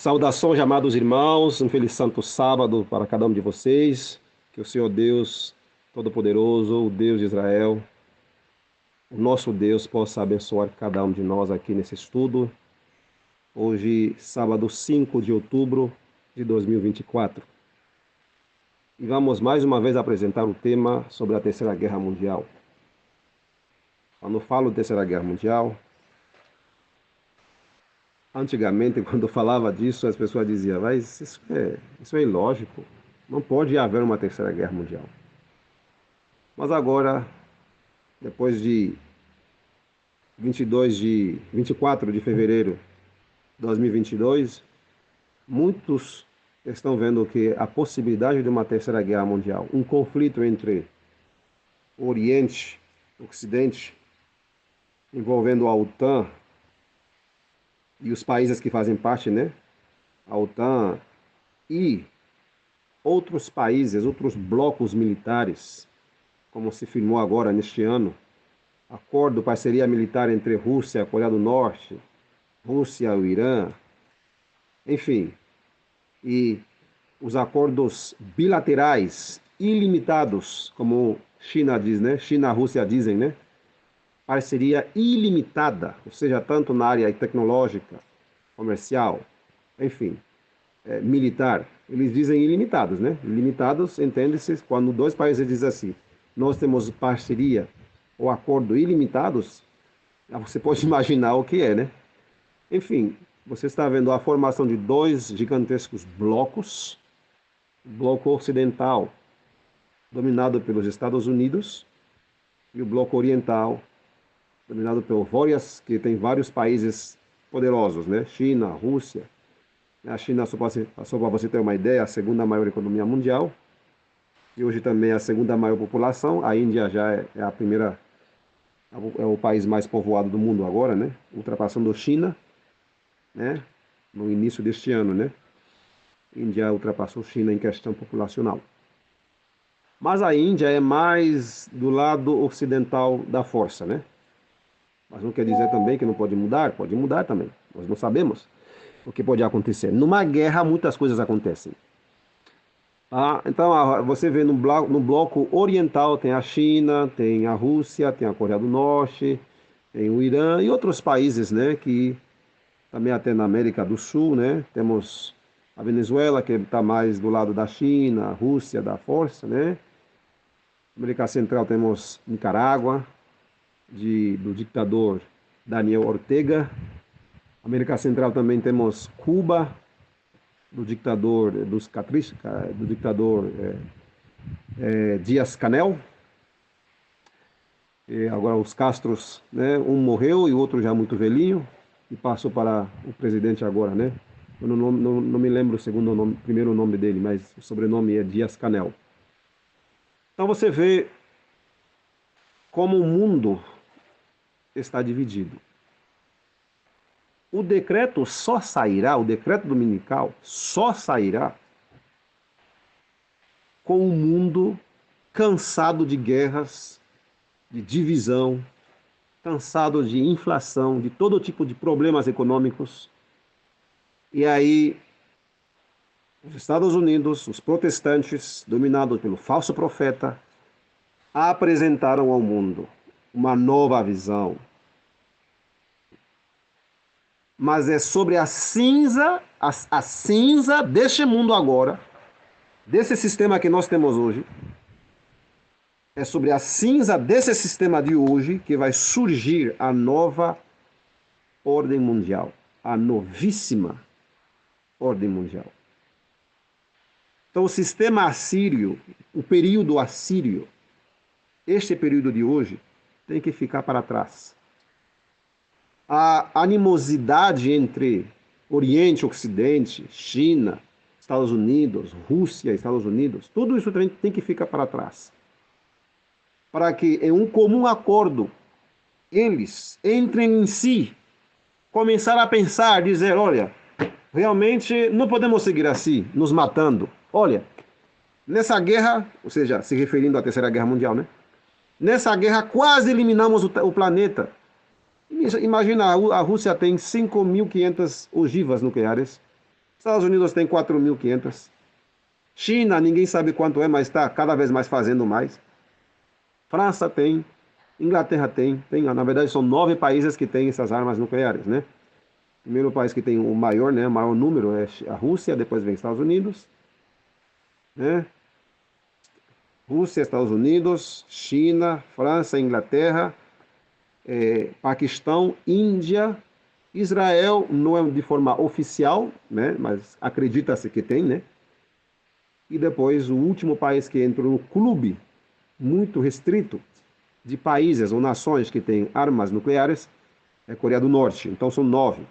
Saudações, amados irmãos, um feliz santo sábado para cada um de vocês. Que o Senhor Deus Todo-Poderoso, o Deus de Israel, o nosso Deus, possa abençoar cada um de nós aqui nesse estudo. Hoje, sábado 5 de outubro de 2024. E vamos mais uma vez apresentar o tema sobre a Terceira Guerra Mundial. Quando falo de Terceira Guerra Mundial, antigamente, quando falava disso, as pessoas diziam, mas isso é ilógico, não pode haver uma Terceira Guerra Mundial. Mas agora, depois de 24 de fevereiro de 2022, muitos estão vendo que a possibilidade de uma Terceira Guerra Mundial, um conflito entre o Oriente e o Ocidente, envolvendo a OTAN e os países que fazem parte, né? A OTAN e outros países, outros blocos militares, como se firmou agora neste ano, acordo de parceria militar entre Rússia, Coreia do Norte, Rússia e o Irã, enfim, e os acordos bilaterais ilimitados, como China diz, né? China e Rússia dizem, né? Parceria ilimitada, ou seja, tanto na área tecnológica, comercial, enfim, militar. Eles dizem ilimitados, né? Ilimitados, entende-se, quando dois países dizem assim, nós temos parceria ou acordo ilimitados, você pode imaginar o que é, né? Enfim, você está vendo a formação de dois gigantescos blocos, o bloco ocidental, dominado pelos Estados Unidos, e o bloco oriental, dominado por que tem vários países poderosos, né? China, Rússia. A China, só para você ter uma ideia, é a segunda maior economia mundial, e hoje também é a segunda maior população. A Índia já é a primeira, é o país mais povoado do mundo agora, né? Ultrapassando a China, né? No início deste ano, né? A Índia ultrapassou a China em questão populacional. Mas a Índia é mais do lado ocidental da força, né? Mas não quer dizer também que não pode mudar também. Nós não sabemos o que pode acontecer. Numa guerra, muitas coisas acontecem. Então, você vê no bloco oriental tem a China, tem a Rússia, tem a Coreia do Norte, tem o Irã e outros países, né, que também até na América do Sul, né, temos a Venezuela, que está mais do lado da China, a Rússia da força, né, América Central temos Nicarágua, do ditador Daniel Ortega, América Central também temos Cuba, do ditador Díaz-Canel. E agora os Castros, né? Um morreu e o outro já muito velhinho e passou para o presidente agora, né? Eu não me lembro o primeiro nome dele, mas o sobrenome é Díaz-Canel. Então você vê como o mundo está dividido. O decreto dominical só sairá com o mundo cansado de guerras, de divisão, cansado de inflação, de todo tipo de problemas econômicos. E aí, os Estados Unidos, os protestantes, dominados pelo falso profeta, apresentaram ao mundo uma nova visão. Mas é sobre a cinza deste mundo agora, desse sistema que nós temos hoje. É sobre a cinza desse sistema de hoje que vai surgir a nova ordem mundial, a novíssima ordem mundial. Então o sistema assírio, o período assírio, este período de hoje tem que ficar para trás. A animosidade entre Oriente e Ocidente, China, Estados Unidos, Rússia e Estados Unidos, tudo isso tem que ficar para trás. Para que, em um comum acordo, eles entrem em si, começar a pensar, dizer, olha, realmente não podemos seguir assim, nos matando. Olha, nessa guerra, ou seja, se referindo à Terceira Guerra Mundial, né? Nessa guerra quase eliminamos o planeta. Imagina, a Rússia tem 5.500 ogivas nucleares, Estados Unidos tem 4.500. China, ninguém sabe quanto é, mas está cada vez mais fazendo mais. França tem, Inglaterra tem, na verdade são 9 países que têm essas armas nucleares, né? O primeiro país que tem o maior, né, o maior número é a Rússia, depois vem Estados Unidos, né? Rússia, Estados Unidos, China, França, Inglaterra, Paquistão, Índia, Israel, não é de forma oficial, né, mas acredita-se que tem, né? E depois o último país que entrou no clube muito restrito de países ou nações que têm armas nucleares é a Coreia do Norte. Então são 9.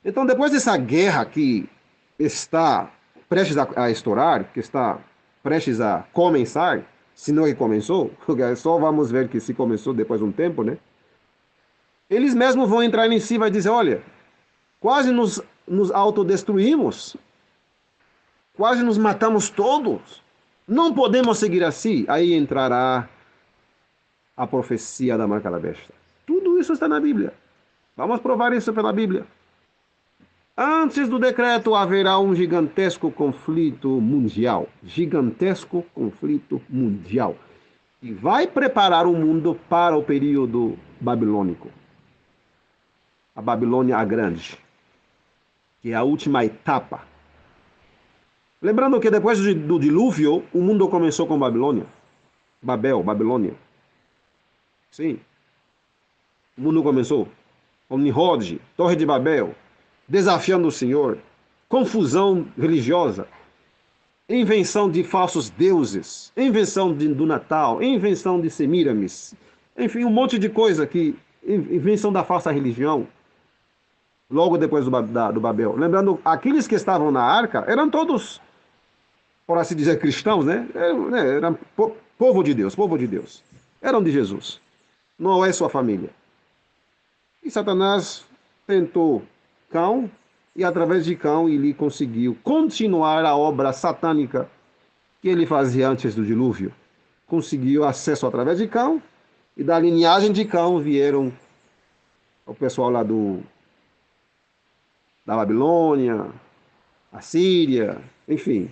Então depois dessa guerra que está prestes a estourar, que está prestes a começar, se não que começou, só vamos ver que se começou depois de um tempo, né? Eles mesmos vão entrar em si e vai dizer, olha, quase nos autodestruímos, quase nos matamos todos, não podemos seguir assim. Aí entrará a profecia da marca da besta. Tudo isso está na Bíblia. Vamos provar isso pela Bíblia. Antes do decreto haverá um gigantesco conflito mundial. Gigantesco conflito mundial. E vai preparar o mundo para o período babilônico. A Babilônia a Grande, que é a última etapa. Lembrando que depois do dilúvio, o mundo começou com Babilônia. Babilônia. Sim. O mundo começou com Nimrod, Torre de Babel, desafiando o Senhor, confusão religiosa, invenção de falsos deuses, invenção do Natal, invenção de Semíramis, enfim, um monte de coisa que invenção da falsa religião, logo depois do Babel. Lembrando, aqueles que estavam na arca eram todos, por assim dizer, cristãos, né? Eram povo de Deus, eram de Jesus. Não é sua família. E Satanás tentou Cão, e através de Cão ele conseguiu continuar a obra satânica que ele fazia antes do dilúvio. Conseguiu acesso através de Cão, e da linhagem de Cão vieram o pessoal lá da Babilônia, a Síria, enfim,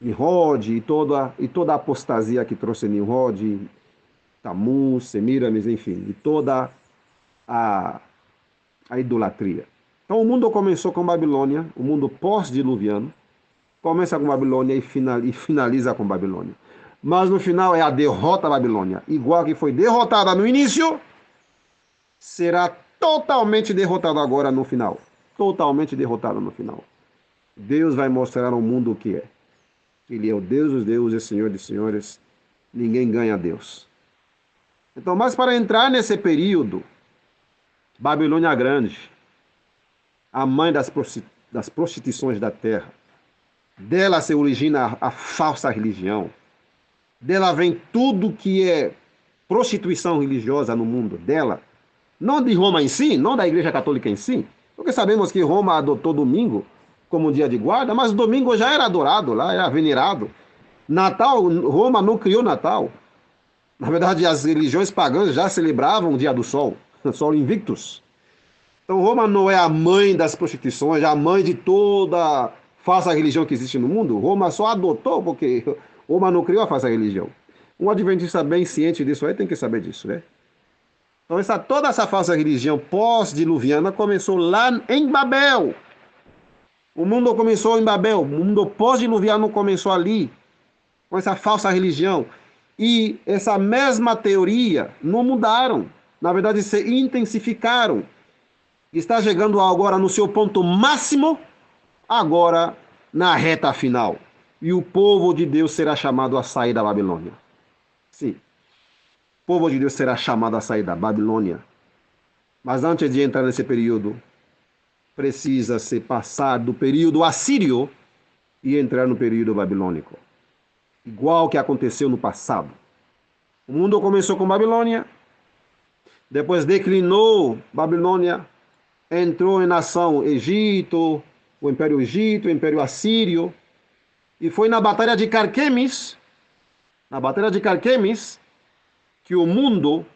Nimrod e toda a apostasia que trouxe Nimrod, Tamuz, Semíramis, enfim, e toda a idolatria. Então o mundo começou com Babilônia, o mundo pós-diluviano, começa com Babilônia e finaliza com Babilônia. Mas no final é a derrota da Babilônia. Igual que foi derrotada no início, será totalmente derrotada agora no final. Totalmente derrotada no final. Deus vai mostrar ao mundo o que é. Ele é o Deus dos deuses, Senhor dos senhores. Ninguém ganha a Deus. Então, mas para entrar nesse período, Babilônia Grande, a mãe das prostituições da terra, dela se origina a falsa religião, dela vem tudo que é prostituição religiosa no mundo, dela, não de Roma em si, não da Igreja Católica em si, porque sabemos que Roma adotou domingo como dia de guarda, mas domingo já era adorado lá, era venerado. Natal, Roma não criou Natal. Na verdade, as religiões pagãs já celebravam o dia do sol, Sol Invictus. Então Roma não é a mãe das prostituições, é a mãe de toda falsa religião que existe no mundo. Roma só adotou porque Roma não criou a falsa religião. Um adventista bem ciente disso aí tem que saber disso, né? Então toda essa falsa religião pós-diluviana começou lá em Babel. O mundo começou em Babel, o mundo pós-diluviano começou ali, com essa falsa religião. E essa mesma teoria não mudaram, na verdade se intensificaram. Está chegando agora no seu ponto máximo, agora na reta final. E o povo de Deus será chamado a sair da Babilônia. Sim, o povo de Deus será chamado a sair da Babilônia. Mas antes de entrar nesse período, precisa-se passar do período assírio e entrar no período babilônico. Igual que aconteceu no passado. O mundo começou com Babilônia, depois declinou Babilônia, entrou em nação Egito, o Império Assírio, e foi na Batalha de Carquemis, que o mundo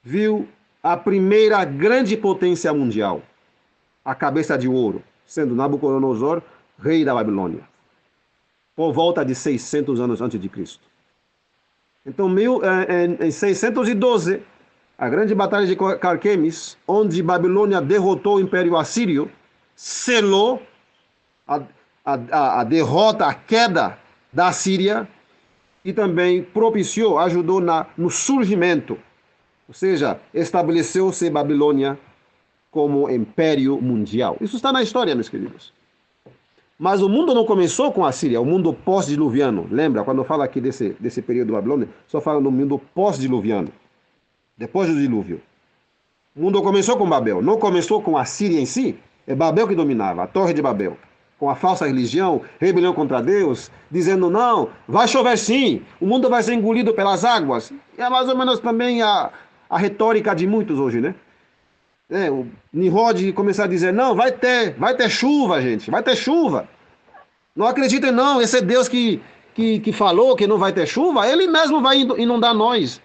viu a primeira grande potência mundial, a cabeça de ouro, sendo Nabucodonosor rei da Babilônia, por volta de 600 anos antes de Cristo. Então, em 612, a grande batalha de Carquemes, onde Babilônia derrotou o Império Assírio, selou a derrota, a queda da Síria, e também propiciou, ajudou no surgimento, ou seja, estabeleceu-se Babilônia como império mundial. Isso está na história, meus queridos. Mas o mundo não começou com a Síria, o mundo pós-diluviano. Lembra, quando eu falo aqui desse período da Babilônia, só falo no mundo pós-diluviano, depois do dilúvio. O mundo começou com Babel, não começou com a Síria em si, é Babel que dominava, a Torre de Babel, com a falsa religião, rebelião contra Deus, dizendo, não, vai chover sim, o mundo vai ser engolido pelas águas. E é mais ou menos também a retórica de muitos hoje, né? O Nimrod começar a dizer, não, vai ter chuva, gente, vai ter chuva. Não acreditem não, esse é Deus que falou que não vai ter chuva, ele mesmo vai inundar nós,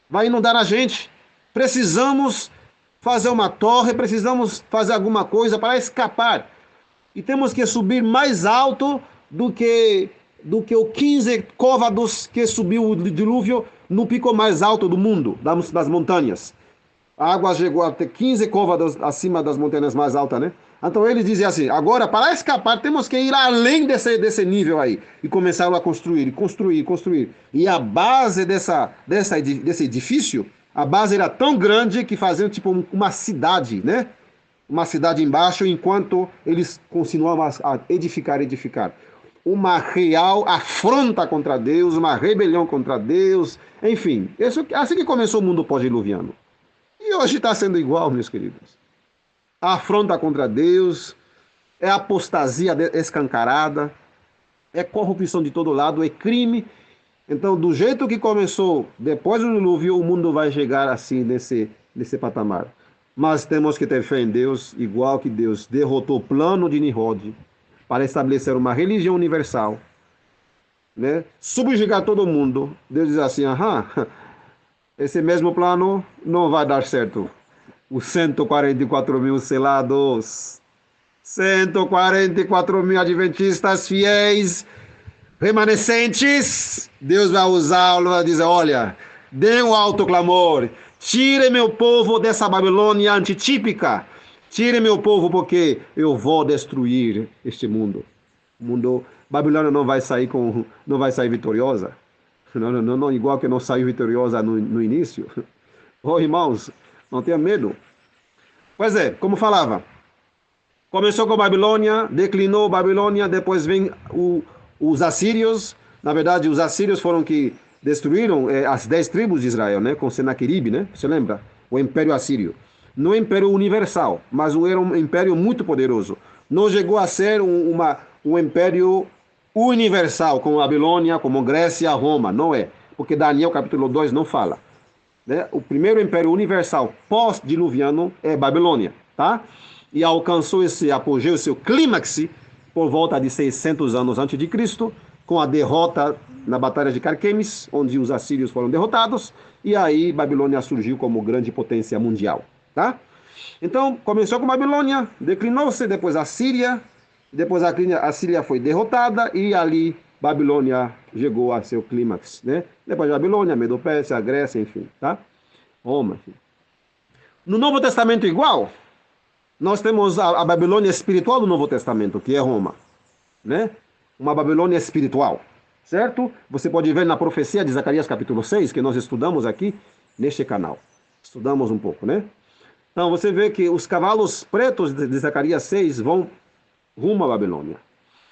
vai inundar a gente. Precisamos fazer uma torre, precisamos fazer alguma coisa para escapar. E temos que subir mais alto do que o 15 côvados que subiu o dilúvio no pico mais alto do mundo, das montanhas. A água chegou até 15 côvados acima das montanhas mais altas, né? Então ele dizia assim, agora para escapar temos que ir além desse nível aí. E começaram a construir. E a base desse edifício, a base era tão grande que faziam tipo uma cidade, né? Uma cidade embaixo, enquanto eles continuavam a edificar. Uma real afronta contra Deus, uma rebelião contra Deus, enfim. Assim que começou o mundo pós-diluviano. E hoje está sendo igual, meus queridos. A afronta contra Deus, é apostasia escancarada, é corrupção de todo lado, é crime. Então, do jeito que começou depois do dilúvio, o mundo vai chegar assim nesse patamar. Mas temos que ter fé em Deus, igual que Deus derrotou o plano de Nimrod para estabelecer uma religião universal, né? Subjugar todo mundo. Deus diz assim, esse mesmo plano não vai dar certo. Os 144 mil selados, 144 mil adventistas fiéis, remanescentes, Deus vai usá-lo, vai dizer, olha, dê um alto clamor, tire meu povo dessa Babilônia antitípica, tire meu povo porque eu vou destruir este mundo. Babilônia não vai sair vitoriosa. Não, igual que não saiu vitoriosa no início. Irmãos, não tenha medo. Pois é, como falava, começou com Babilônia, declinou Babilônia, depois vem os assírios. Na verdade, os assírios foram que destruíram as 10 tribos de Israel, né? Com Senaqueribe, né? Você lembra? O Império Assírio. Não é um império universal, mas era um império muito poderoso. Não chegou a ser um império universal, como Babilônia, como Grécia, Roma, não é. Porque Daniel capítulo 2 não fala. Né? O primeiro império universal pós-diluviano é Babilônia, tá? E alcançou esse apogeu, seu clímax, por volta de 600 anos antes de Cristo, com a derrota na Batalha de Carquemes, onde os assírios foram derrotados, e aí Babilônia surgiu como grande potência mundial, tá? Então, começou com Babilônia, declinou-se, depois a Síria, depois a Síria foi derrotada, e ali Babilônia chegou a seu clímax, né? Depois de Babilônia, Medo-Pérsia, Grécia, enfim, tá? Roma, enfim. No Novo Testamento igual, nós temos a Babilônia espiritual do Novo Testamento, que é Roma, né? Uma Babilônia espiritual, certo? Você pode ver na profecia de Zacarias capítulo 6, que nós estudamos aqui neste canal. Estudamos um pouco, né? Então você vê que os cavalos pretos de Zacarias 6 vão rumo à Babilônia.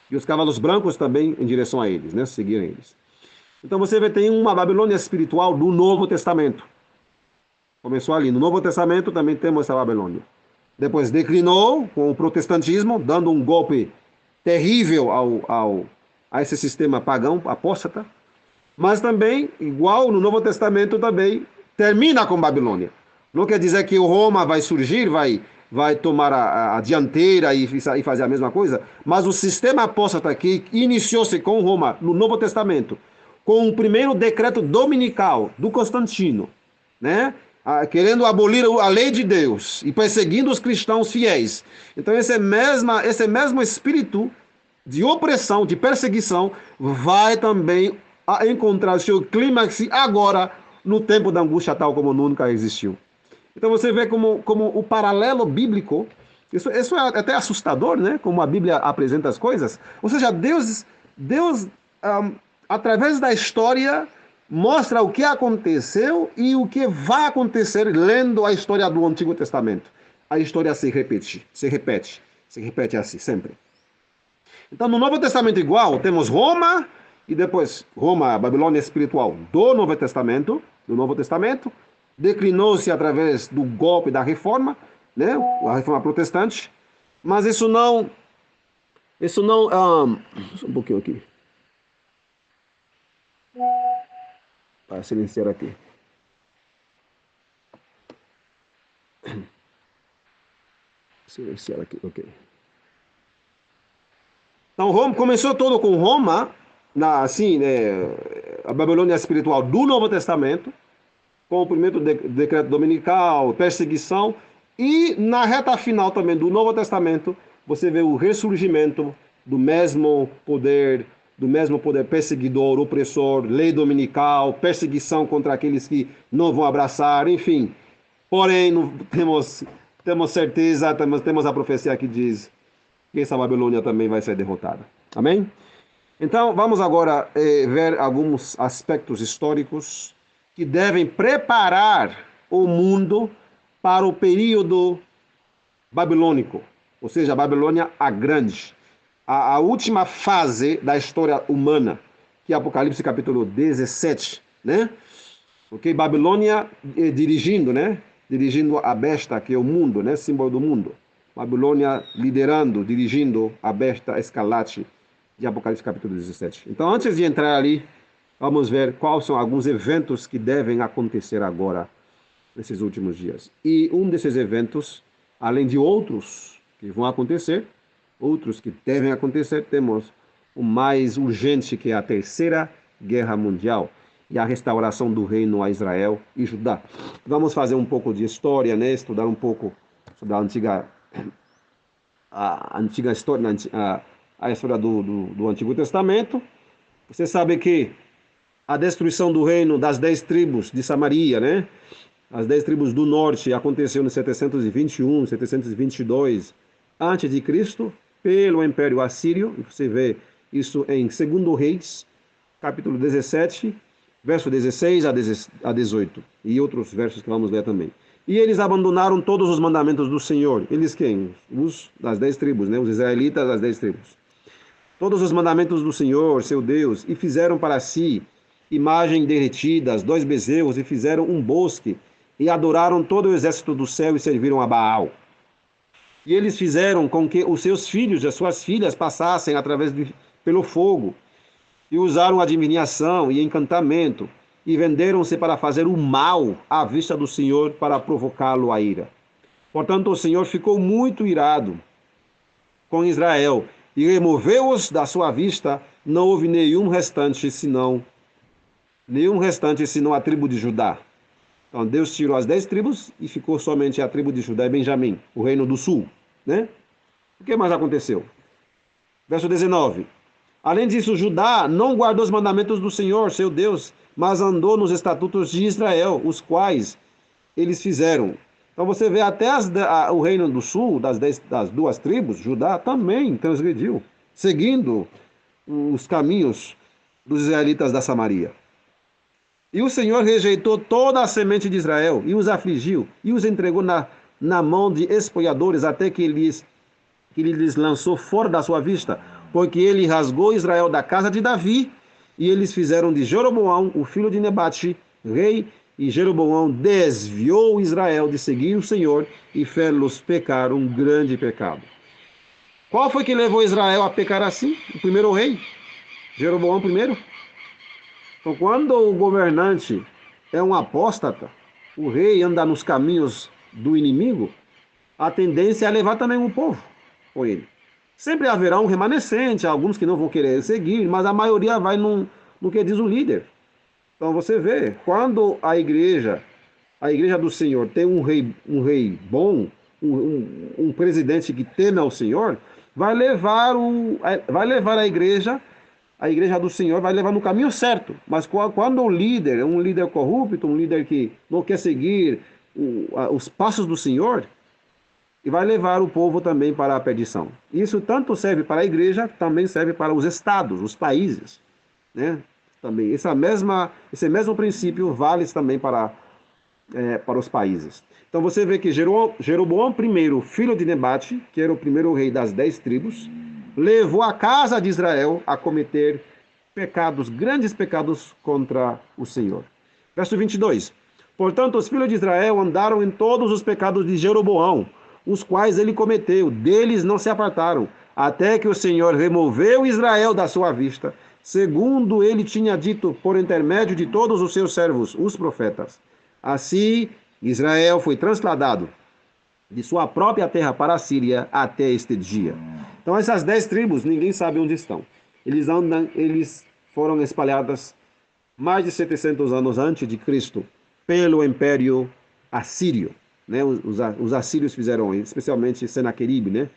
E os cavalos brancos também em direção a eles, né? Seguiram eles. Então você vê, tem uma Babilônia espiritual do Novo Testamento. Começou ali. No Novo Testamento também temos essa Babilônia. Depois declinou com o protestantismo, dando um golpe terrível a esse sistema pagão, apóstata. Mas também, igual no Novo Testamento, também termina com Babilônia. Não quer dizer que o Roma vai surgir, vai tomar a dianteira e fazer a mesma coisa, mas o sistema apóstata que iniciou-se com Roma no Novo Testamento, com o primeiro decreto dominical do Constantino, né? querendo abolir a lei de Deus e perseguindo os cristãos fiéis. Então, esse mesmo espírito de opressão, de perseguição, vai também encontrar seu clímax agora, no tempo da angústia, tal como nunca existiu. Então, você vê como o paralelo bíblico, isso é até assustador, né? Como a Bíblia apresenta as coisas. Ou seja, Deus através da história, mostra o que aconteceu e o que vai acontecer lendo a história do Antigo Testamento. A história se repete assim, sempre. Então, no Novo Testamento igual, temos Roma, e depois Roma, a Babilônia espiritual do Novo Testamento, declinou-se através do golpe da reforma, né? A reforma protestante, mas isso não, só um pouquinho aqui, para silenciar aqui. Silenciar aqui, ok. Então, Roma começou todo com Roma, a Babilônia espiritual do Novo Testamento, com o primeiro decreto dominical, perseguição, e na reta final também do Novo Testamento, você vê o ressurgimento do mesmo poder perseguidor, opressor, lei dominical, perseguição contra aqueles que não vão abraçar, enfim. Porém, não temos certeza, temos a profecia que diz que essa Babilônia também vai ser derrotada. Amém? Então, vamos agora ver alguns aspectos históricos que devem preparar o mundo para o período babilônico, ou seja, a Babilônia a Grande, a última fase da história humana, que é Apocalipse capítulo 17, né? Ok? Babilônia dirigindo, né? Dirigindo a besta, que é o mundo, né? Símbolo do mundo. Babilônia liderando, dirigindo a besta escarlate de Apocalipse capítulo 17. Então, antes de entrar ali, vamos ver quais são alguns eventos que devem acontecer agora, nesses últimos dias. E um desses eventos, além de outros que vão acontecer, outros que devem acontecer, temos o mais urgente, que é a Terceira Guerra Mundial e a restauração do reino a Israel e Judá. Vamos fazer um pouco de história, né? Estudar um pouco sobre a antiga história, a história do Antigo Testamento. Você sabe que a destruição do reino das 10 tribos de Samaria, né? As 10 tribos do norte aconteceu em 721, 722 a.C., pelo Império Assírio. Você vê isso em 2 Reis, capítulo 17, verso 16 a 18, e outros versos que vamos ler também. E eles abandonaram todos os mandamentos do Senhor. Eles quem? Os das 10 tribos, né? Os israelitas das 10 tribos. Todos os mandamentos do Senhor, seu Deus, e fizeram para si imagem derretidas, 2 bezerros, e fizeram um bosque, e adoraram todo o exército do céu e serviram a Baal. E eles fizeram com que os seus filhos e as suas filhas passassem pelo fogo, e usaram adivinhação e encantamento, e venderam-se para fazer o mal à vista do Senhor, para provocá-lo à ira. Portanto, o Senhor ficou muito irado com Israel, e removeu-os da sua vista. Não houve nenhum restante senão a tribo de Judá. Então Deus tirou as 10 tribos e ficou somente a tribo de Judá e Benjamim, o reino do sul, né? O que mais aconteceu? Verso 19. Além disso, Judá não guardou os mandamentos do Senhor, seu Deus, mas andou nos estatutos de Israel, os quais eles fizeram. Então você vê até o reino do sul, das 2 tribos, Judá também transgrediu, seguindo os caminhos dos israelitas da Samaria. E o Senhor rejeitou toda a semente de Israel, e os afligiu, e os entregou na mão de espoliadores, até que ele lhes lançou fora da sua vista, porque ele rasgou Israel da casa de Davi, e eles fizeram de Jeroboão, o filho de Nebate, rei, e Jeroboão desviou Israel de seguir o Senhor e fez-los pecar um grande pecado. Qual foi que levou Israel a pecar assim? O primeiro rei, Jeroboão primeiro. Então, quando o governante é um apóstata, o rei anda nos caminhos do inimigo, a tendência é levar também o povo com ele. Sempre haverá um remanescente, alguns que não vão querer seguir, mas a maioria vai no que diz o líder. Então você vê, quando a igreja a igreja do Senhor tem um rei bom, um presidente que teme ao Senhor, vai levar a igreja do Senhor vai levar no caminho certo. Mas quando o líder é um líder corrupto, um líder que não quer seguir os passos do Senhor, e vai levar o povo também para a perdição. Isso tanto serve para a igreja, também serve para os estados, os países, né? Também esse mesmo princípio vale também para os países. Então você vê que Jeroboão I, filho de Nebate, que era o primeiro rei das 10 tribos, levou a casa de Israel a cometer pecados, grandes pecados contra o Senhor. Verso 22. Portanto, os filhos de Israel andaram em todos os pecados de Jeroboão, os quais ele cometeu, deles não se apartaram, até que o Senhor removeu Israel da sua vista, segundo ele tinha dito por intermédio de todos os seus servos, os profetas. Assim, Israel foi transladado de sua própria terra para a Síria até este dia. Então, essas 10 tribos, ninguém sabe onde estão. Eles foram espalhadas mais de 700 anos antes de Cristo pelo Império Assírio. Né? Os assírios fizeram, especialmente Senaqueribe, né?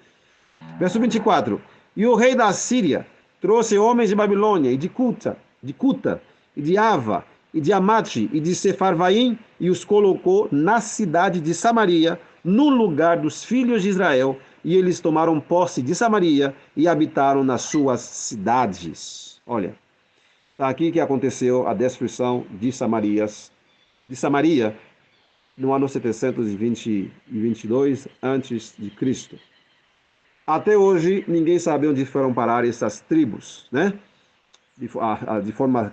Verso 24. E o rei da Síria trouxe homens de Babilônia e de Cuta, e de Ava, e de Amate, e de Sefarvaim, e os colocou na cidade de Samaria, no lugar dos filhos de Israel, e eles tomaram posse de Samaria e habitaram nas suas cidades. Olha, está aqui que aconteceu a destruição de Samaria, no ano 722 antes de Cristo. Até hoje, ninguém sabe onde foram parar essas tribos, né? De forma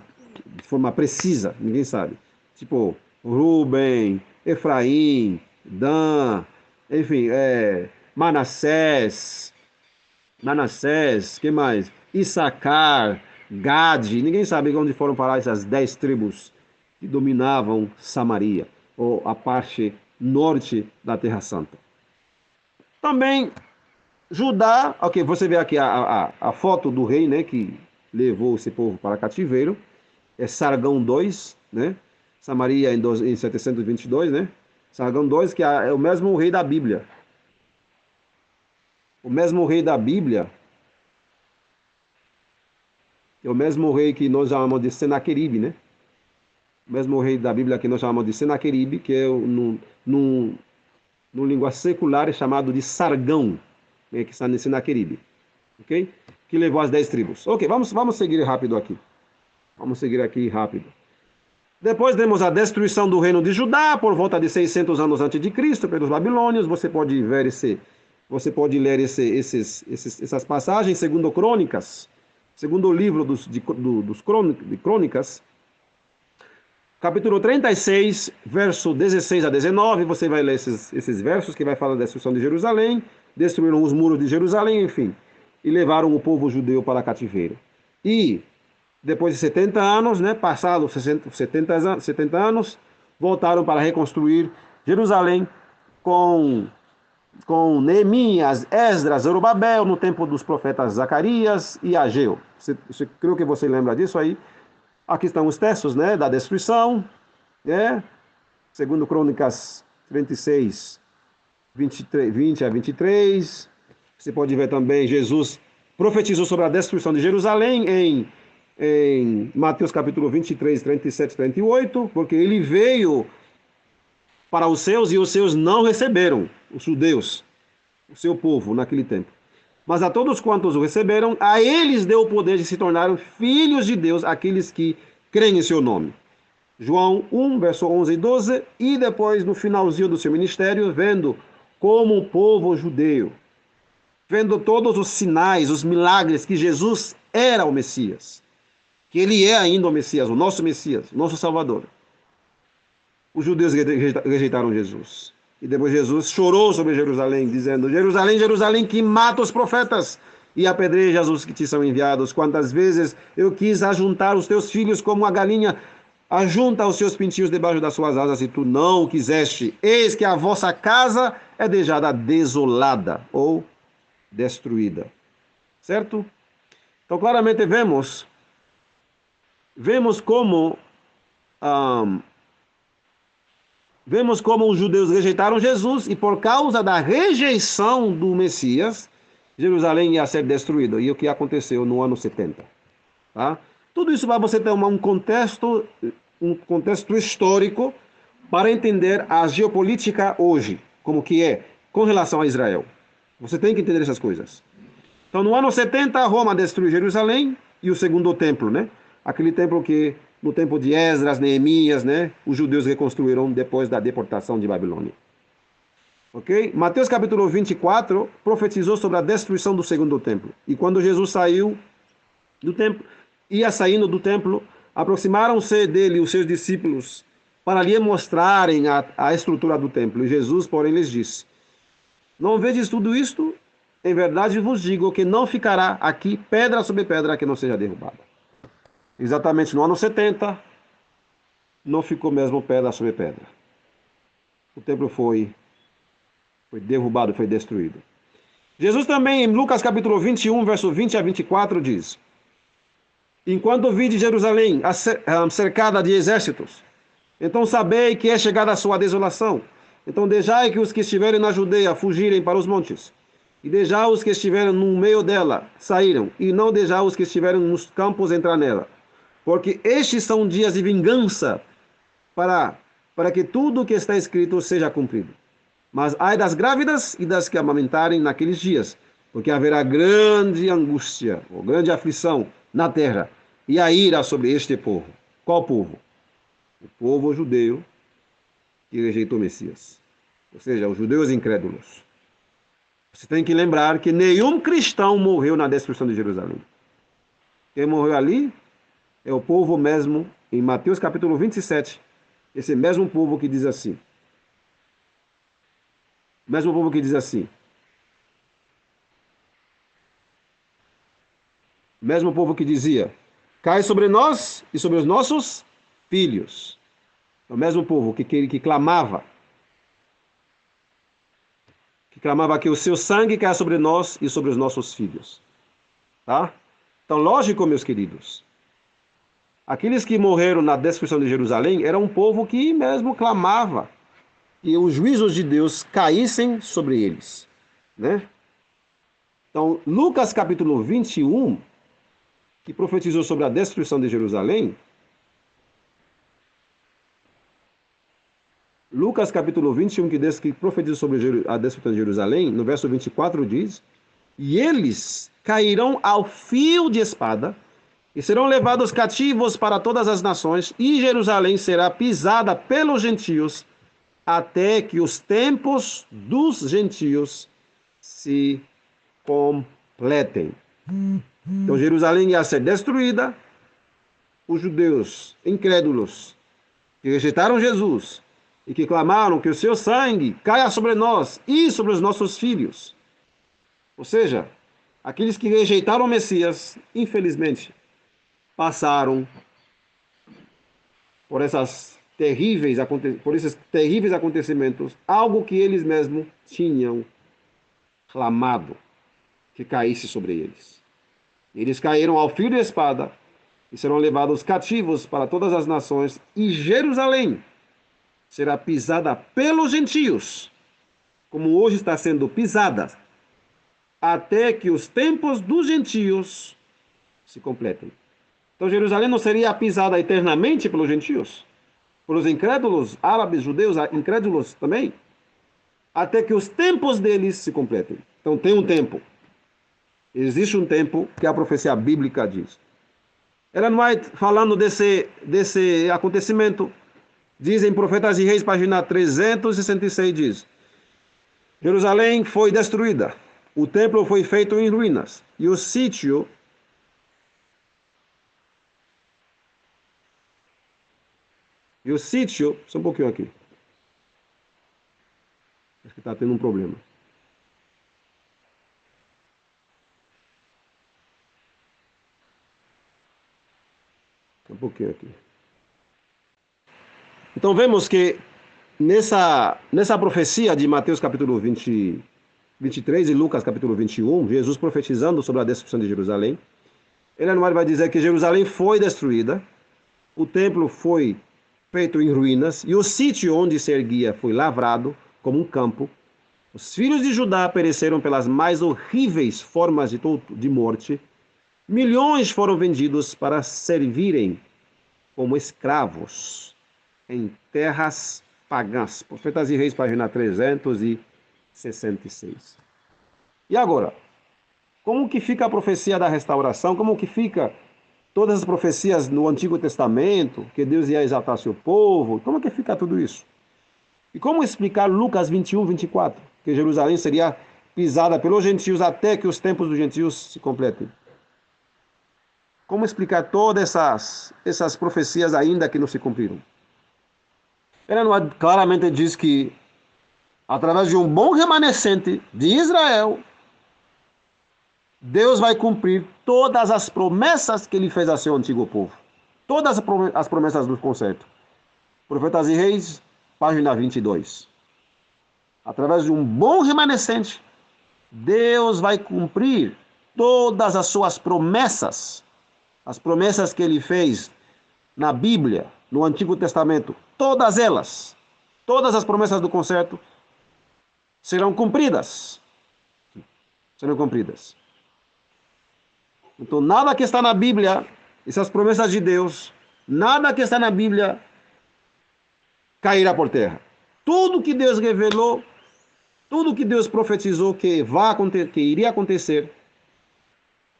precisa, ninguém sabe. Tipo, Ruben, Efraim, Dan, enfim, Manassés, que mais? Issacar, Gade, ninguém sabe onde foram parar essas 10 tribos que dominavam Samaria, ou a parte norte da Terra Santa. Também Judá, ok, você vê aqui a foto do rei, né, que levou esse povo para cativeiro, é Sargão II, né, Samaria em 722, né, Sargão II, que é o mesmo rei da Bíblia. O mesmo rei da Bíblia é o mesmo rei que nós chamamos de Senaqueribe, né, o mesmo rei da Bíblia que nós chamamos de Senaqueribe, que é no língua secular é chamado de Sargão, né, que está em Senaqueribe, ok? Que levou as 10 tribos. Ok, vamos seguir rápido aqui. Vamos seguir aqui rápido. Depois temos a destruição do reino de Judá por volta de 600 anos antes de Cristo pelos babilônios. Você pode ler essas passagens segundo Crônicas, segundo o livro de Crônicas, capítulo 36, verso 16 a 19, você vai ler esses versos que vai falar da destruição de Jerusalém, destruíram os muros de Jerusalém, enfim, e levaram o povo judeu para cativeiro. E depois de 70 anos, né, passados 70 anos, voltaram para reconstruir Jerusalém com Neemias, Esdras, Zorobabel, no tempo dos profetas Zacarias e Ageu. Creio que você lembra disso aí. Aqui estão os textos, né, da destruição, né, segundo Crônicas 36, 20 a 23. Você pode ver também Jesus profetizou sobre a destruição de Jerusalém em Mateus capítulo 23, 37 e 38, porque ele veio para os seus e os seus não receberam, os judeus, o seu povo naquele tempo. Mas a todos quantos o receberam, a eles deu o poder de se tornarem filhos de Deus, aqueles que creem em seu nome. João 1, verso 11 e 12, e depois no finalzinho do seu ministério, vendo como o povo judeu, vendo todos os sinais, os milagres, que Jesus era o Messias, que ele é ainda o Messias, o nosso Messias, nosso Salvador. Os judeus rejeitaram Jesus. E depois Jesus chorou sobre Jerusalém, dizendo: Jerusalém, Jerusalém, que mata os profetas e apedrejas os que te são enviados. Quantas vezes eu quis ajuntar os teus filhos como a galinha ajunta os seus pintinhos debaixo das suas asas, e tu não o quiseste. Eis que a vossa casa é deixada desolada ou destruída. Certo? Então, claramente vemos como vemos como os judeus rejeitaram Jesus e por causa da rejeição do Messias, Jerusalém ia ser destruída. E o que aconteceu no ano 70. Tá? Tudo isso para você ter um contexto histórico para entender a geopolítica hoje, como que é com relação a Israel. Você tem que entender essas coisas. Então, no ano 70, Roma destruiu Jerusalém e o segundo templo, né? Aquele templo que, no tempo de Esdras, Neemias, né? Os judeus reconstruíram depois da deportação de Babilônia. Ok? Mateus capítulo 24 profetizou sobre a destruição do segundo templo. E quando Jesus saiu do templo, ia saindo do templo, aproximaram-se dele os seus discípulos para lhe mostrarem a estrutura do templo. E Jesus, porém, lhes disse: não vedes tudo isto? Em verdade vos digo que não ficará aqui pedra sobre pedra que não seja derrubada. Exatamente no ano 70, não ficou mesmo pedra sobre pedra. O templo foi derrubado, foi destruído. Jesus também, em Lucas capítulo 21, verso 20 a 24, diz: enquanto vide Jerusalém cercada de exércitos, então sabei que é chegada a sua desolação. Então deixai que os que estiverem na Judeia fugirem para os montes, e deixai os que estiverem no meio dela saíram, e não deixai os que estiverem nos campos entrar nela. Porque estes são dias de vingança, para que tudo o que está escrito seja cumprido. Mas ai das grávidas e das que amamentarem naqueles dias, porque haverá grande angústia, ou grande aflição na terra, e a ira sobre este povo. Qual povo? O povo judeu que rejeitou o Messias. Ou seja, os judeus incrédulos. Você tem que lembrar que nenhum cristão morreu na destruição de Jerusalém. Quem morreu ali é o povo mesmo, em Mateus capítulo 27, esse mesmo povo que diz assim. Mesmo povo que diz assim. Mesmo povo que dizia: cai sobre nós e sobre os nossos filhos. É o mesmo povo que clamava que o seu sangue caia sobre nós e sobre os nossos filhos. Tá? Então, lógico, meus queridos, aqueles que morreram na destruição de Jerusalém eram um povo que mesmo clamava que os juízos de Deus caíssem sobre eles. Né? Então, Lucas capítulo 21, que profetizou sobre a destruição de Jerusalém, Lucas capítulo 21, que profetizou sobre a destruição de Jerusalém, no verso 24 diz: e eles cairão ao fio de espada e serão levados cativos para todas as nações, e Jerusalém será pisada pelos gentios, até que os tempos dos gentios se completem. Então Jerusalém ia ser destruída, os judeus incrédulos que rejeitaram Jesus e que clamaram que o seu sangue caia sobre nós e sobre os nossos filhos. Ou seja, aqueles que rejeitaram o Messias, infelizmente, passaram por esses terríveis acontecimentos, algo que eles mesmos tinham clamado que caísse sobre eles. Eles caíram ao fio de espada e serão levados cativos para todas as nações, e Jerusalém será pisada pelos gentios, como hoje está sendo pisada, até que os tempos dos gentios se completem. Então Jerusalém não seria pisada eternamente pelos gentios? Pelos incrédulos, árabes, judeus, incrédulos também? Até que os tempos deles se completem. Então tem um tempo. Existe um tempo que a profecia bíblica diz. Ellen White, falando desse acontecimento, diz em Profetas e Reis, página 366, diz: Jerusalém foi destruída, o templo foi feito em ruínas, e o sítio só um pouquinho aqui. Acho que está tendo um problema. Um pouquinho aqui. Então vemos que nessa profecia de Mateus capítulo 23 e Lucas capítulo 21, Jesus profetizando sobre a destruição de Jerusalém, ele vai dizer que Jerusalém foi destruída, o templo foi feito em ruínas, e o sítio onde se erguia foi lavrado como um campo. Os filhos de Judá pereceram pelas mais horríveis formas de morte. Milhões foram vendidos para servirem como escravos em terras pagãs. Profetas e Reis, página 366. E agora, como que fica a profecia da restauração? Como que fica todas as profecias no Antigo Testamento, que Deus ia exaltar seu povo? Como que fica tudo isso? E como explicar Lucas 21, 24? Que Jerusalém seria pisada pelos gentios até que os tempos dos gentios se completem. Como explicar todas essas profecias ainda que não se cumpriram? Ela claramente diz que, através de um bom remanescente de Israel, Deus vai cumprir todas as promessas que ele fez a seu antigo povo. Todas as promessas do concerto. Profetas e Reis, página 22. Através de um bom remanescente, Deus vai cumprir todas as suas promessas. As promessas que ele fez na Bíblia, no Antigo Testamento. Todas elas, todas as promessas do concerto serão cumpridas. Serão cumpridas. Então, nada que está na Bíblia, essas promessas de Deus, nada que está na Bíblia cairá por terra. Tudo que Deus revelou, tudo que Deus profetizou que iria acontecer,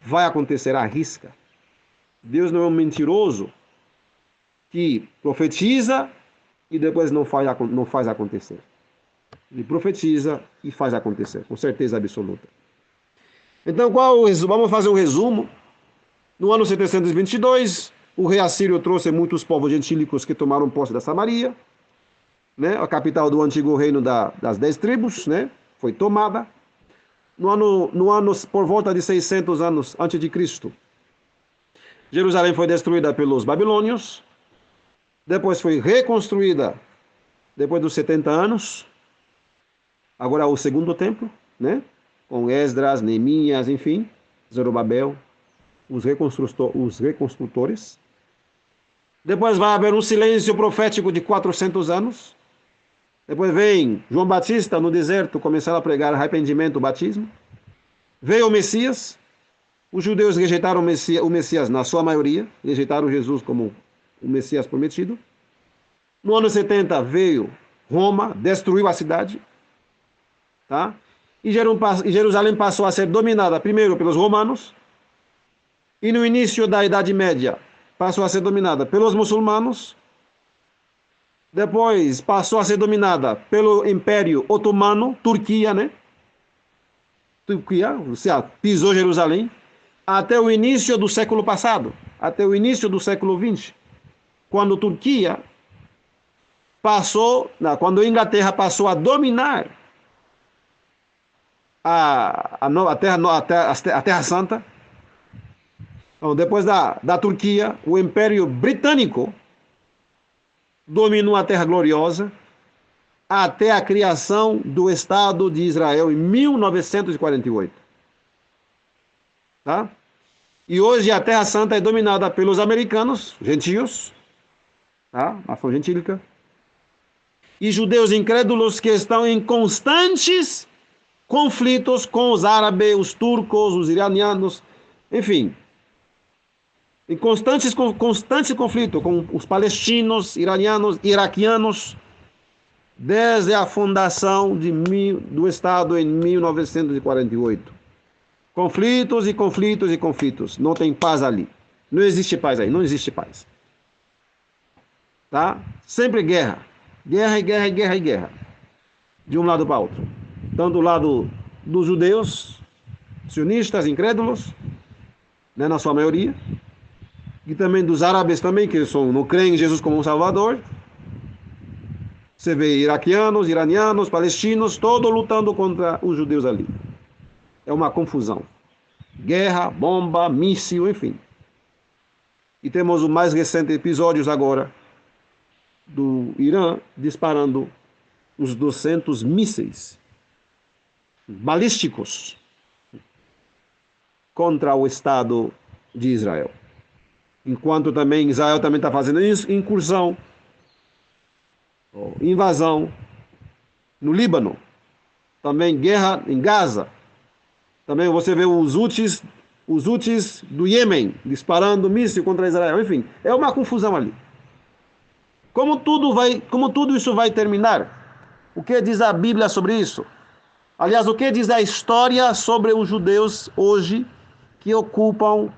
vai acontecer à risca. Deus não é um mentiroso que profetiza e depois não faz acontecer. Ele profetiza e faz acontecer, com certeza absoluta. Então, vamos fazer um resumo. No ano 722, o rei Assírio trouxe muitos povos gentílicos que tomaram posse da Samaria, né? A capital do antigo reino das 10 tribos, né? Foi tomada. No ano por volta de 600 anos antes de Cristo, Jerusalém foi destruída pelos babilônios. Depois foi reconstruída depois dos 70 anos. Agora o segundo templo, né? Com Esdras, Neemias, enfim, Zorobabel, os reconstrutores. Depois vai haver um silêncio profético de 400 anos. Depois vem João Batista no deserto começar a pregar arrependimento, batismo. Veio o Messias. Os judeus rejeitaram o Messias na sua maioria, rejeitaram Jesus como o Messias prometido. No ano 70 veio Roma, destruiu a cidade, tá? E Jerusalém passou a ser dominada primeiro pelos romanos, e no início da Idade Média passou a ser dominada pelos muçulmanos, depois passou a ser dominada pelo Império Otomano, Turquia, né? Turquia, pisou Jerusalém, até o início do século passado, até o início do século XX, quando quando a Inglaterra passou a dominar a Terra Santa. Então, depois da Turquia, o Império Britânico dominou a Terra Gloriosa até a criação do Estado de Israel em 1948. Tá? E hoje a Terra Santa é dominada pelos americanos, gentios, tá? Nação gentílica, e judeus incrédulos que estão em constantes conflitos com os árabes, os turcos, os iranianos, enfim, em constante conflito com os palestinos, iranianos, iraquianos, desde a fundação do Estado em 1948. Conflitos e conflitos e conflitos. Não tem paz ali. Não existe paz aí. Não existe paz. Tá? Sempre guerra. Guerra e guerra e guerra e guerra. De um lado para o outro. Tanto do lado dos judeus, sionistas, incrédulos, né, na sua maioria, e também dos árabes também, que não creem em Jesus como um salvador. Você vê iraquianos, iranianos, palestinos, todos lutando contra os judeus ali. É uma confusão. Guerra, bomba, míssil, enfim. E temos os mais recentes episódios agora do Irã disparando os 200 mísseis balísticos contra o Estado de Israel. Enquanto também Israel também está fazendo incursão invasão no Líbano, também guerra em Gaza. Também você vê os Houthis do Iêmen disparando míssil contra Israel. Enfim, é uma confusão ali. Como tudo isso vai terminar? O que diz a Bíblia sobre isso? Aliás, o que diz a história sobre os judeus hoje que ocupam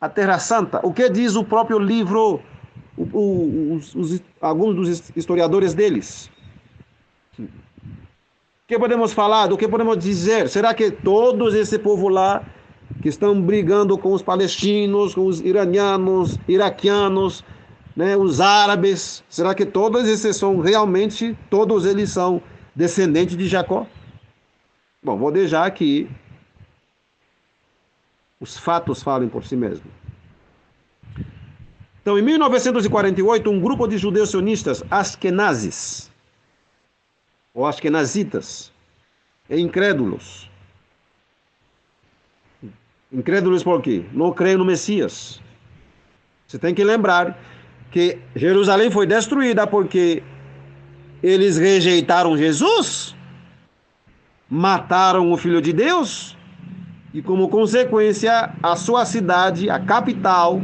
a Terra Santa? O que diz o próprio livro, alguns dos historiadores deles? O que podemos falar? Do que podemos dizer? Será que todos esse povo lá que estão brigando com os palestinos, com os iranianos, iraquianos, né, os árabes, será que todos esses são realmente, todos eles são descendentes de Jacó? Bom, vou deixar aqui os fatos falem por si mesmos. Então, em 1948, um grupo de judeus sionistas askenazes, ou askenazitas, incrédulos. Incrédulos por quê? Não creem no Messias. Você tem que lembrar que Jerusalém foi destruída porque eles rejeitaram Jesus, mataram o Filho de Deus, e como consequência, a sua cidade, a capital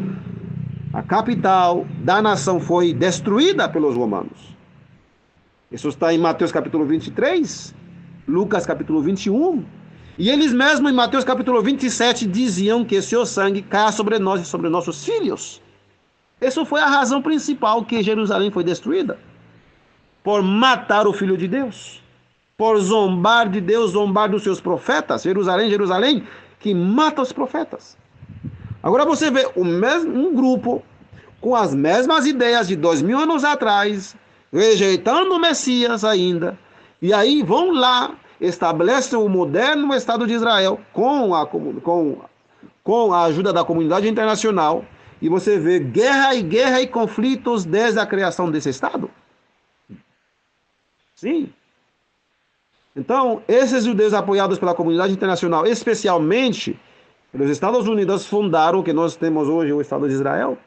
da nação foi destruída pelos romanos. Isso está em Mateus capítulo 23, Lucas capítulo 21, e eles mesmos em Mateus capítulo 27 diziam que seu sangue caia sobre nós e sobre nossos filhos. Essa foi a razão principal que Jerusalém foi destruída. Por matar o Filho de Deus. Por zombar de Deus, zombar dos seus profetas. Jerusalém, que mata os profetas. Agora você vê um grupo com as mesmas ideias de 2000 anos atrás, rejeitando o Messias ainda, e aí vão lá, estabelecem o moderno Estado de Israel com a ajuda da comunidade internacional, e você vê guerra e conflitos desde a criação desse Estado. Sim. Então, esses judeus apoiados pela comunidade internacional, especialmente pelos Estados Unidos, fundaram o que nós temos hoje, o Estado de Israel.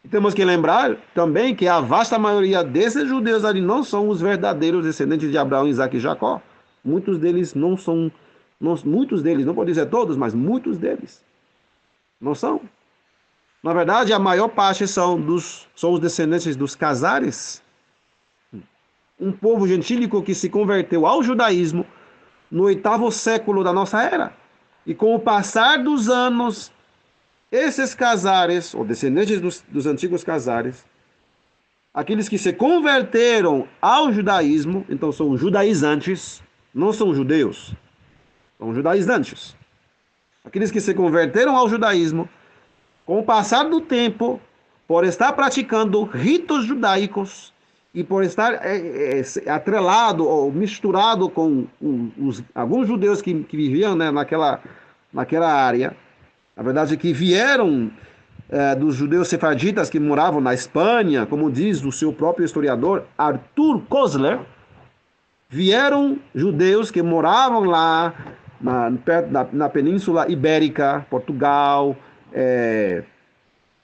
E temos que lembrar também que a vasta maioria desses judeus ali não são os verdadeiros descendentes de Abraão, Isaac e Jacó. Muitos deles não são, muitos deles, não pode dizer todos, mas muitos deles não são. Na verdade, a maior parte são os descendentes dos Cazares, um povo gentílico que se converteu ao judaísmo no 8º século da nossa era. E com o passar dos anos, esses Cazares, ou descendentes dos antigos Cazares, aqueles que se converteram ao judaísmo, então são judaizantes, não são judeus, são judaizantes. Aqueles que se converteram ao judaísmo, com o passar do tempo, por estar praticando ritos judaicos e por estar atrelado ou misturado com alguns judeus que viviam, né, naquela área, na verdade que vieram dos judeus sefarditas que moravam na Espanha, como diz o seu próprio historiador Arthur Koestler, vieram judeus que moravam lá na Península Ibérica, Portugal,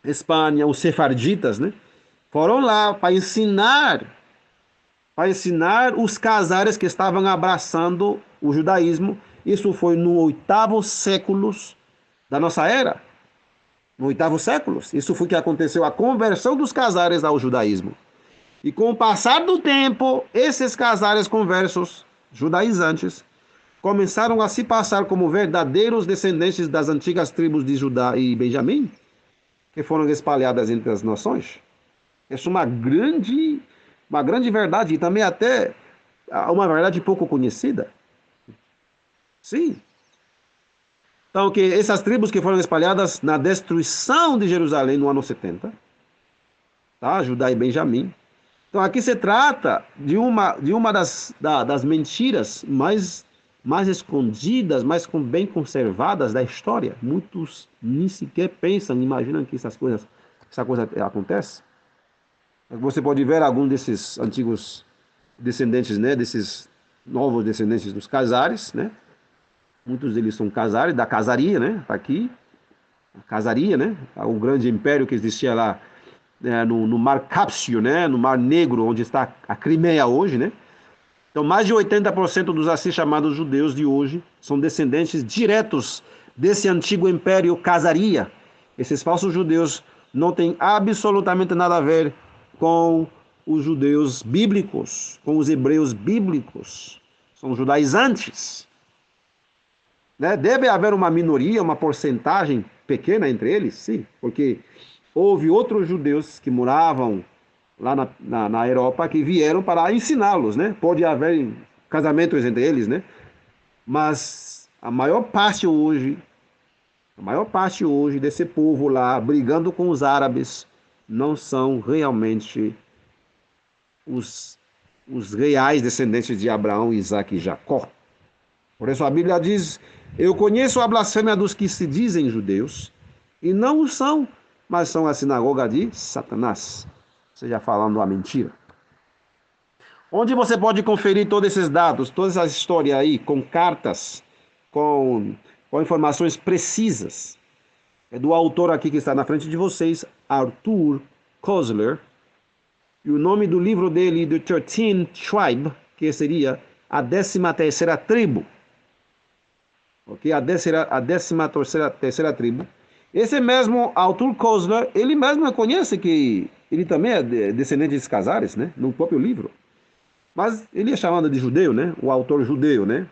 Espanha, os sefarditas, né? Foram lá para ensinar os Cazares que estavam abraçando o judaísmo. Isso foi no 8º século da nossa era. No 8º século. Isso foi que aconteceu, a conversão dos Cazares ao judaísmo. E com o passar do tempo, esses Cazares conversos, judaizantes, começaram a se passar como verdadeiros descendentes das antigas tribos de Judá e Benjamim, que foram espalhadas entre as nações. Essa é uma grande verdade, e também até uma verdade pouco conhecida. Sim. Então, que essas tribos que foram espalhadas na destruição de Jerusalém no ano 70, tá? Judá e Benjamim. Então, aqui se trata de uma das mentiras mais escondidas, mais bem conservadas da história. Muitos nem sequer pensam, imaginam que essa coisa acontece. Você pode ver algum desses antigos descendentes, né, desses novos descendentes dos Cazares, né? Muitos deles são Cazares, da casaria, né? Tá aqui, a casaria, né? O grande império que existia lá no Mar Cáspio, né? No Mar Negro, onde está a Crimeia hoje, né? Então, mais de 80% dos assim chamados judeus de hoje são descendentes diretos desse antigo império Casaria. Esses falsos judeus não têm absolutamente nada a ver com os judeus bíblicos, com os hebreus bíblicos. São judaizantes. Né? Deve haver uma minoria, uma porcentagem pequena entre eles, sim, porque houve outros judeus que moravam lá na Europa que vieram para ensiná-los, né? Pode haver casamentos entre eles, né? Mas a maior parte hoje desse povo lá, brigando com os árabes, não são realmente os reais descendentes de Abraão, Isaac e Jacó. Por isso a Bíblia diz: eu conheço a blasfêmia dos que se dizem judeus, e não o são, mas são a sinagoga de Satanás. Seja falando a mentira. Onde você pode conferir todos esses dados, toda essa história aí, com cartas, com informações precisas. É do autor aqui que está na frente de vocês, Arthur Koestler. E o nome do livro dele, The 13th Tribe, que seria a 13ª tribo. Ok? A 13ª tribo. Esse mesmo Arthur Koestler, ele mesmo reconhece que ele também é descendente de Casares, né? No próprio livro. Mas ele é chamado de judeu, né? O autor judeu, né?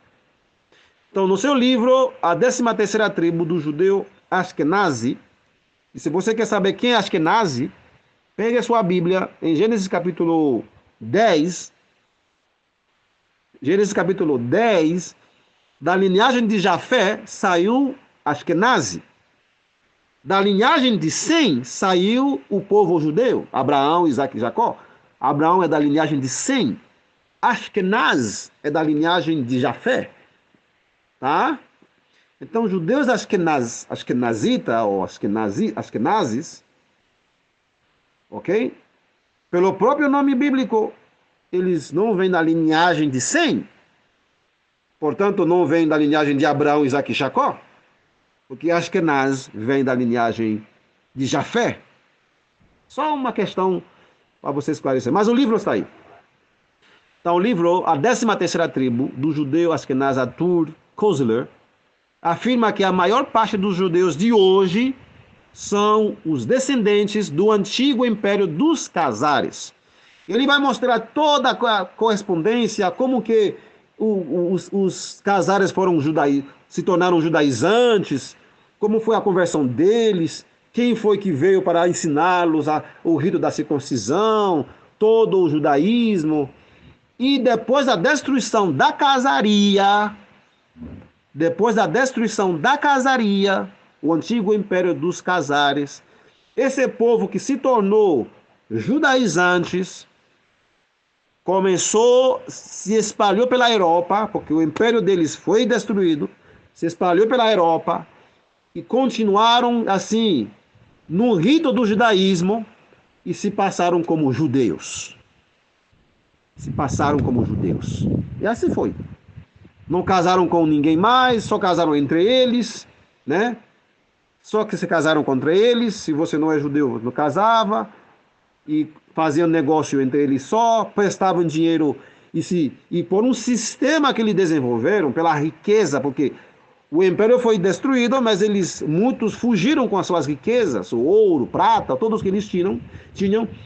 Então, no seu livro, a 13ª tribo do judeu Ashkenazi, e se você quer saber quem é Ashkenazi, pegue a sua Bíblia em Gênesis capítulo 10. Gênesis capítulo 10, da linhagem de Jafé saiu Ashkenazi. Da linhagem de Sem saiu o povo judeu, Abraão, Isaac e Jacó. Abraão é da linhagem de Sem. Ashkenaz é da linhagem de Jafé. Tá? Então, judeus ashkenazita ou ashkenazes, ok? Pelo próprio nome bíblico, eles não vêm da linhagem de Sem. Portanto, não vêm da linhagem de Abraão, Isaac e Jacó. Porque Ashkenaz vem da linhagem de Jafé. Só uma questão para você esclarecer. Mas o livro está aí. Então, o livro, a 13ª tribo do judeu Ashkenaz Arthur Koestler, afirma que a maior parte dos judeus de hoje são os descendentes do antigo império dos Casares. Ele vai mostrar toda a correspondência, como que os Casares se tornaram judaizantes, como foi a conversão deles, quem foi que veio para ensiná-los o rito da circuncisão, todo o judaísmo. E depois da destruição da casaria, o antigo império dos Casares, esse povo que se tornou judaizantes, se espalhou pela Europa, porque o império deles foi destruído, se espalhou pela Europa, e continuaram assim, no rito do judaísmo, e se passaram como judeus. E assim foi. Não casaram com ninguém mais, só casaram entre eles, né? Só que se casaram contra eles, se você não é judeu, não casava, e faziam negócio entre eles só, prestavam dinheiro, e por um sistema que eles desenvolveram, pela riqueza, porque o império foi destruído, mas muitos fugiram com as suas riquezas, o ouro, prata, todos que eles tinham,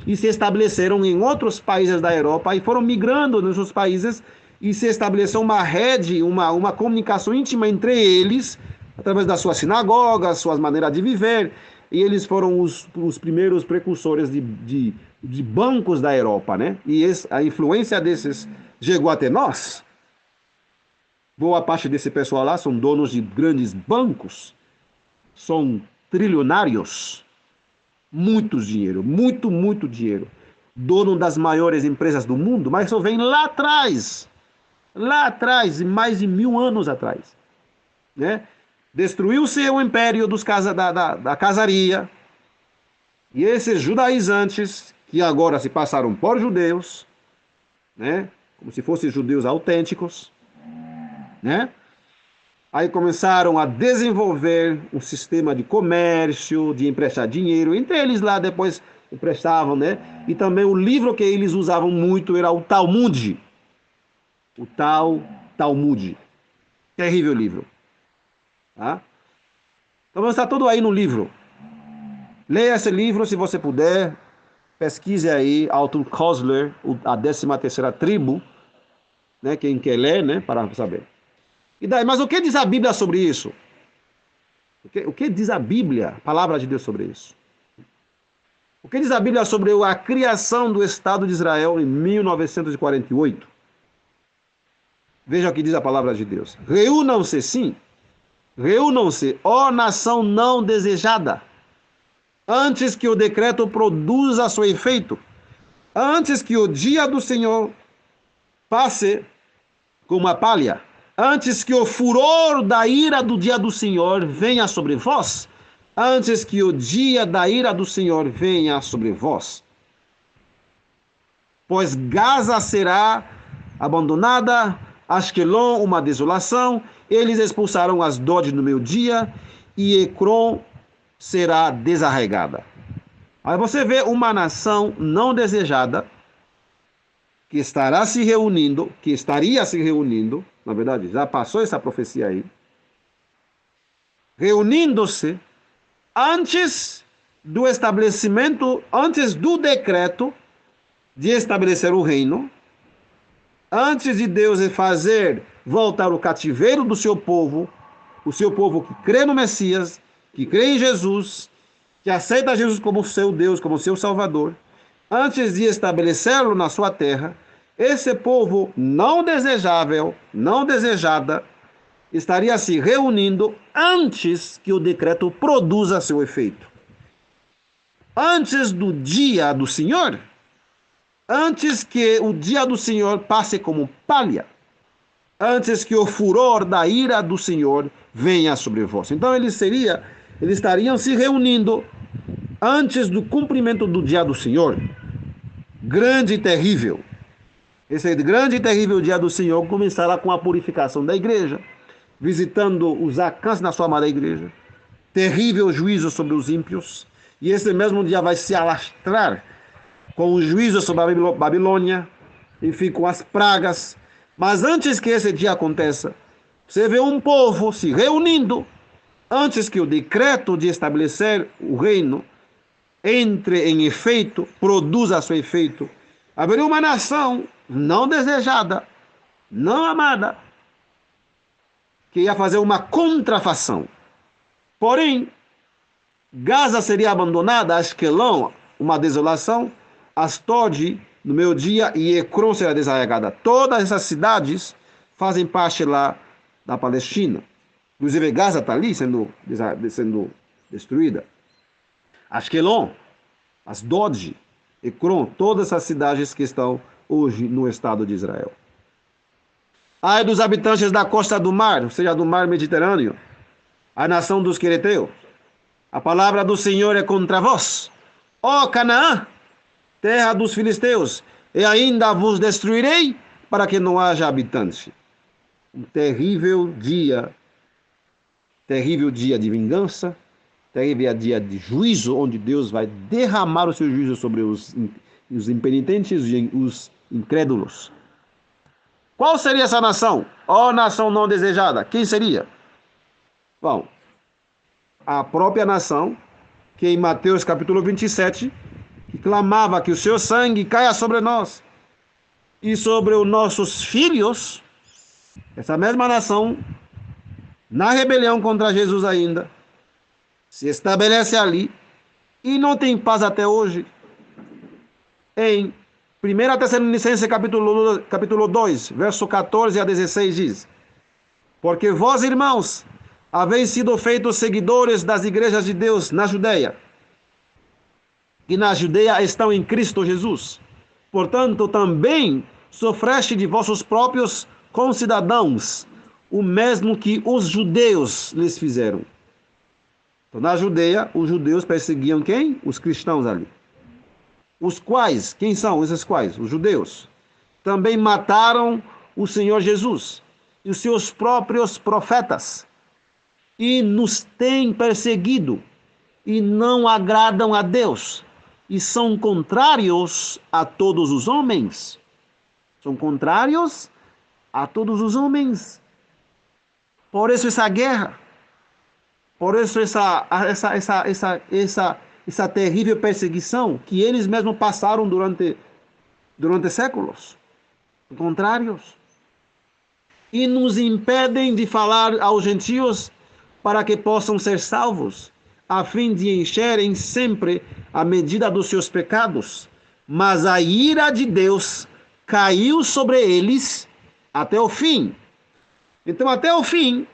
e se estabeleceram em outros países da Europa, e foram migrando nesses países, e se estabeleceu uma rede, uma comunicação íntima entre eles, através das suas sinagogas, suas maneiras de viver, e eles foram os primeiros precursores de bancos da Europa, né? E a influência desses chegou até nós. Boa parte desse pessoal lá são donos de grandes bancos, são trilionários, muito dinheiro, muito dinheiro, dono das maiores empresas do mundo, mas só vem lá atrás, mais de 1000 anos atrás, né? Destruiu-se o império da casaria, e esses judaizantes, que agora se passaram por judeus, né? Como se fossem judeus autênticos, né? Aí começaram a desenvolver um sistema de comércio, de emprestar dinheiro. Entre eles lá, depois, emprestavam, né? E também o livro que eles usavam muito era o Talmud. O Talmud. Terrível livro. Tá? Então está tudo aí no livro. Leia esse livro se você puder. Pesquise aí, Arthur Koestler, a 13ª tribo, né? Quem quer ler, né? Para saber. E daí, mas o que diz a Bíblia sobre isso? O que diz a Bíblia, a palavra de Deus sobre isso? O que diz a Bíblia sobre a criação do Estado de Israel em 1948? Veja o que diz a palavra de Deus. Reúnam-se, sim. Reúnam-se, ó nação não desejada, antes que o decreto produza seu efeito, antes que o dia do Senhor passe como a palha, antes que o furor da ira do dia do Senhor venha sobre vós, antes que o dia da ira do Senhor venha sobre vós. Pois Gaza será abandonada, Asquelon uma desolação, eles expulsarão as Dode no meu dia, e Ecrom será desarraigada. Aí você vê uma nação não desejada, que estaria se reunindo, na verdade, já passou essa profecia aí, reunindo-se antes do estabelecimento, antes do decreto de estabelecer o reino, antes de Deus fazer voltar o cativeiro do seu povo, o seu povo que crê no Messias, que crê em Jesus, que aceita Jesus como seu Deus, como seu Salvador, antes de estabelecê-lo na sua terra, esse povo não desejável, não desejada, estaria se reunindo antes que o decreto produza seu efeito. Antes do dia do Senhor, antes que o dia do Senhor passe como palha, antes que o furor da ira do Senhor venha sobre vós. Então eles estariam se reunindo antes do cumprimento do dia do Senhor, grande e terrível. Esse grande e terrível dia do Senhor começará com a purificação da igreja, visitando os alcances na sua amada igreja, terrível juízo sobre os ímpios, e esse mesmo dia vai se alastrar com o juízo sobre a Babilônia, enfim, com as pragas. Mas antes que esse dia aconteça, você vê um povo se reunindo, antes que o decreto de estabelecer o reino entre em efeito, produza seu efeito, haveria uma nação não desejada, não amada, que ia fazer uma contrafação. Porém, Gaza seria abandonada, Asquelon, uma desolação, Asdod, no meu dia, e Ecrom será desarraigada. Todas essas cidades fazem parte lá da Palestina. Inclusive, Gaza está ali sendo destruída. Asquelon, Asdod, Ecrom, todas essas cidades que estão hoje no Estado de Israel. Ai dos habitantes da costa do mar, ou seja, do mar Mediterrâneo, a nação dos quereteus. A palavra do Senhor é contra vós, ó Canaã, terra dos filisteus, e ainda vos destruirei para que não haja habitante. Um terrível dia de vingança, terrível dia de juízo, onde Deus vai derramar o seu juízo sobre os impenitentes e os incrédulos. Qual seria essa nação? Ó nação não desejada, quem seria? Bom, a própria nação, que em Mateus capítulo 27, que clamava que o seu sangue caia sobre nós e sobre os nossos filhos, essa mesma nação, na rebelião contra Jesus ainda, se estabelece ali e não tem paz até hoje. Em 1 Tessalonicenses capítulo 2, verso 14 a 16 diz: porque vós, irmãos, haveis sido feitos seguidores das igrejas de Deus na Judeia, que na Judeia estão em Cristo Jesus. Portanto, também sofreste de vossos próprios concidadãos o mesmo que os judeus lhes fizeram. Então, na Judeia, os judeus perseguiam quem? Os cristãos ali. Os quais, quem são esses quais? Os judeus. Também mataram o Senhor Jesus e os seus próprios profetas, e nos têm perseguido, e não agradam a Deus, e são contrários a todos os homens. São contrários a todos os homens. Por isso essa guerra. Por isso essa terrível perseguição que eles mesmos passaram durante séculos. Contrários. E nos impedem de falar aos gentios para que possam ser salvos, a fim de encherem sempre a medida dos seus pecados. Mas a ira de Deus caiu sobre eles até o fim. Então, até o fim,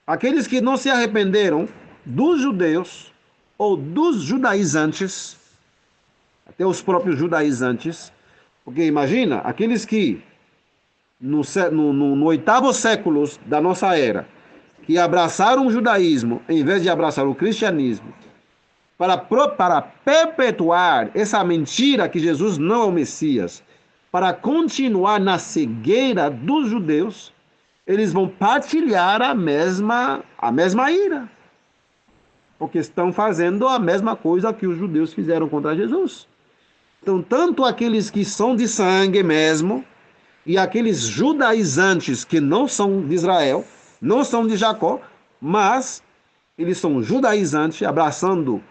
aqueles que não se arrependeram dos judeus ou dos judaizantes, até os próprios judaizantes, porque imagina, aqueles que no 8º século da nossa era, que abraçaram o judaísmo em vez de abraçar o cristianismo, para perpetuar essa mentira que Jesus não é o Messias, para continuar na cegueira dos judeus, eles vão partilhar a mesma ira. Porque estão fazendo a mesma coisa que os judeus fizeram contra Jesus. Então, tanto aqueles que são de sangue mesmo, e aqueles judaizantes que não são de Israel, não são de Jacó, mas eles são judaizantes, abraçando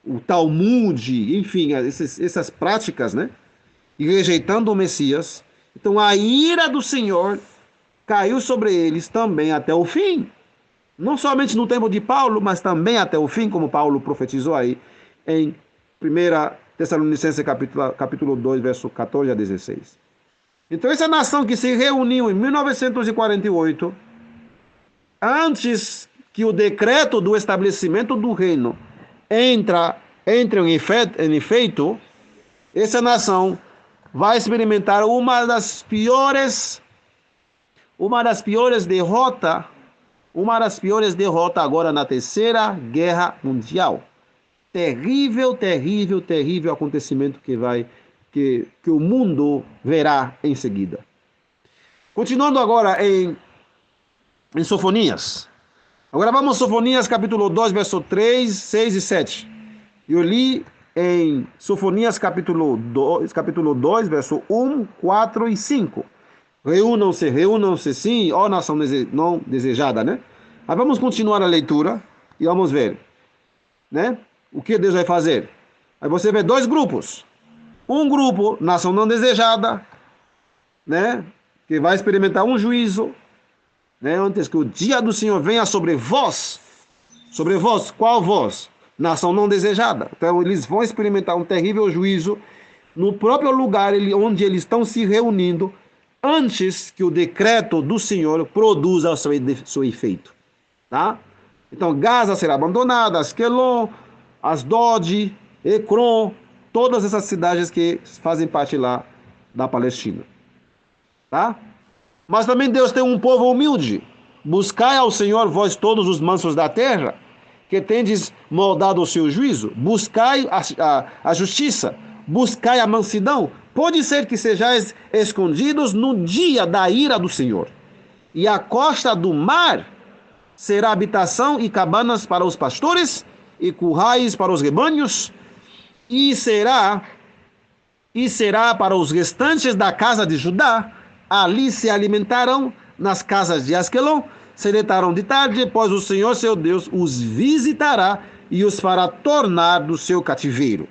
o Talmud, enfim, essas práticas, né? E rejeitando o Messias. Então, a ira do Senhor caiu sobre eles também até o fim. Não somente no tempo de Paulo, mas também até o fim, como Paulo profetizou aí em 1 Tessalonicenses capítulo 2, verso 14 a 16. Então, essa nação que se reuniu em 1948, antes que o decreto do estabelecimento do reino entre em efeito, essa nação vai experimentar uma das piores derrotas agora na Terceira Guerra Mundial. Terrível, terrível, terrível acontecimento que o mundo verá em seguida. Continuando agora em Sofonias. Agora vamos a Sofonias capítulo 2, verso 3, 6 e 7. Eu li em Sofonias capítulo 2, verso 1, 4 e 5. Reúnam-se sim, ó nação não desejada, né? Mas vamos continuar a leitura e vamos ver, né? O que Deus vai fazer. Aí você vê dois grupos. Um grupo, nação não desejada, né? Que vai experimentar um juízo, né? Antes que o dia do Senhor venha sobre vós. Sobre vós, qual vós? Nação não desejada. Então eles vão experimentar um terrível juízo no próprio lugar onde eles estão se reunindo, antes que o decreto do Senhor produza o seu efeito. Tá? Então Gaza será abandonada, Asquelon, Asdod, Ecrom, todas essas cidades que fazem parte lá da Palestina. Tá? Mas também Deus tem um povo humilde. Buscai ao Senhor, vós todos os mansos da terra, que tendes moldado o seu juízo. Buscai a justiça, buscai a mansidão. Pode ser que sejais escondidos no dia da ira do Senhor. E a costa do mar será habitação e cabanas para os pastores, e currais para os rebanhos, e será para os restantes da casa de Judá. Ali se alimentarão nas casas de Asquelon, se deitarão de tarde, pois o Senhor seu Deus os visitará e os fará tornar do seu cativeiro.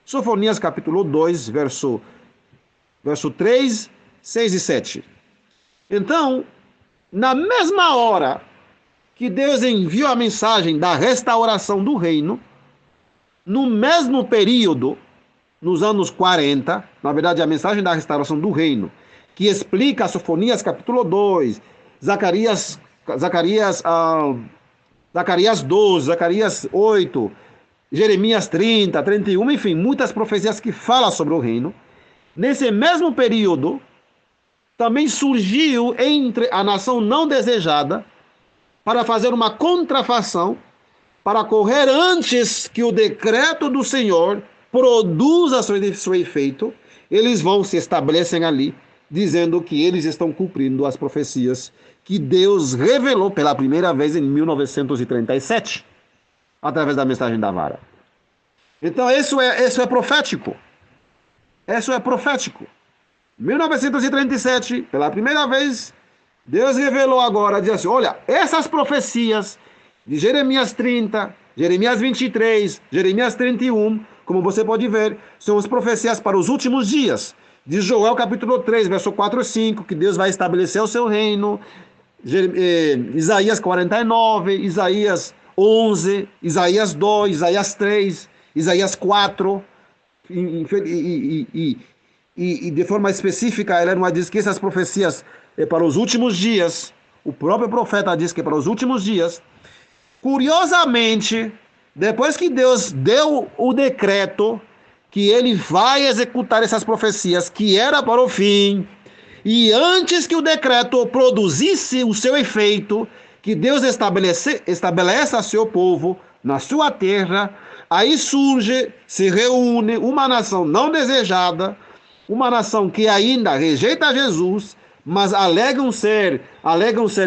Sofonias capítulo 2, verso 3, 6 e 7. Então, na mesma hora que Deus enviou a mensagem da restauração do reino, no mesmo período, nos anos 40, na verdade a mensagem da restauração do reino, que explica Sofonias capítulo 2, Zacarias 12, Zacarias 8, Jeremias 30, 31, enfim, muitas profecias que falam sobre o reino. Nesse mesmo período, também surgiu entre a nação não desejada para fazer uma contrafação, para correr antes que o decreto do Senhor produza seu efeito. Eles vão se estabelecem ali, dizendo que eles estão cumprindo as profecias que Deus revelou pela primeira vez em 1937, através da mensagem da vara. Então, isso é profético. Isso é profético. 1937, pela primeira vez, Deus revelou agora, diz assim, olha, essas profecias de Jeremias 30, Jeremias 23, Jeremias 31, como você pode ver, são as profecias para os últimos dias. De Joel capítulo 3, verso 4 e 5, que Deus vai estabelecer o seu reino. Isaías 49, Isaías 11, Isaías 2, Isaías 3, Isaías 4. E de forma específica, ela não diz que essas profecias é para os últimos dias. O próprio profeta diz que é para os últimos dias. Curiosamente, depois que Deus deu o decreto que ele vai executar essas profecias, que era para o fim, e antes que o decreto produzisse o seu efeito, que Deus estabeleça seu povo na sua terra, aí surge, se reúne uma nação não desejada, uma nação que ainda rejeita Jesus, mas alegam ser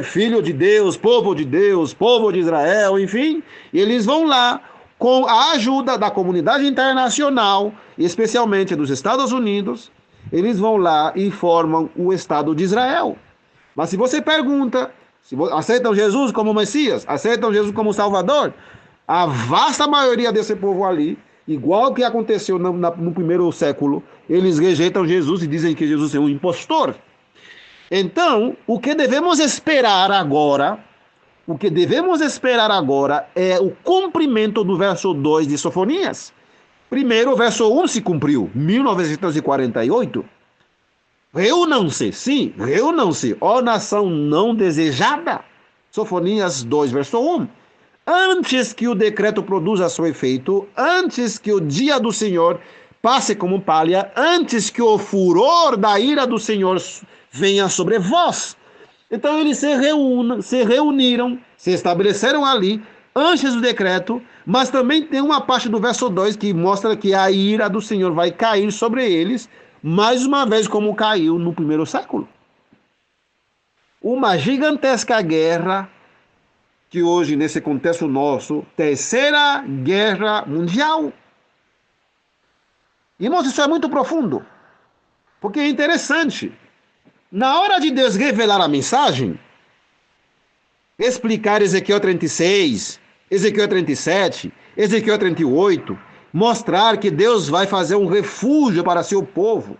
filho de Deus, povo de Israel, enfim, e eles vão lá com a ajuda da comunidade internacional, especialmente dos Estados Unidos, eles vão lá e formam o Estado de Israel. Mas se você pergunta, se aceitam Jesus como Messias, aceitam Jesus como Salvador, a vasta maioria desse povo ali, igual que aconteceu no primeiro século, eles rejeitam Jesus e dizem que Jesus é um impostor. Então, o que devemos esperar agora é o cumprimento do verso 2 de Sofonias. Primeiro, o verso 1 se cumpriu, 1948. Reúnam-se, sim, reúnam-se, ó nação não desejada. Sofonias 2, verso 1. Antes que o decreto produza seu efeito, antes que o dia do Senhor passe como palha, antes que o furor da ira do Senhor venha sobre vós. Então eles se reuniram, se estabeleceram ali, antes do decreto, mas também tem uma parte do verso 2 que mostra que a ira do Senhor vai cair sobre eles, mais uma vez como caiu no primeiro século. Uma gigantesca guerra, que hoje, nesse contexto nosso, terceira guerra mundial. Irmãos, isso é muito profundo, porque é interessante. Na hora de Deus revelar a mensagem, explicar Ezequiel 36, Ezequiel 37, Ezequiel 38, mostrar que Deus vai fazer um refúgio para seu povo,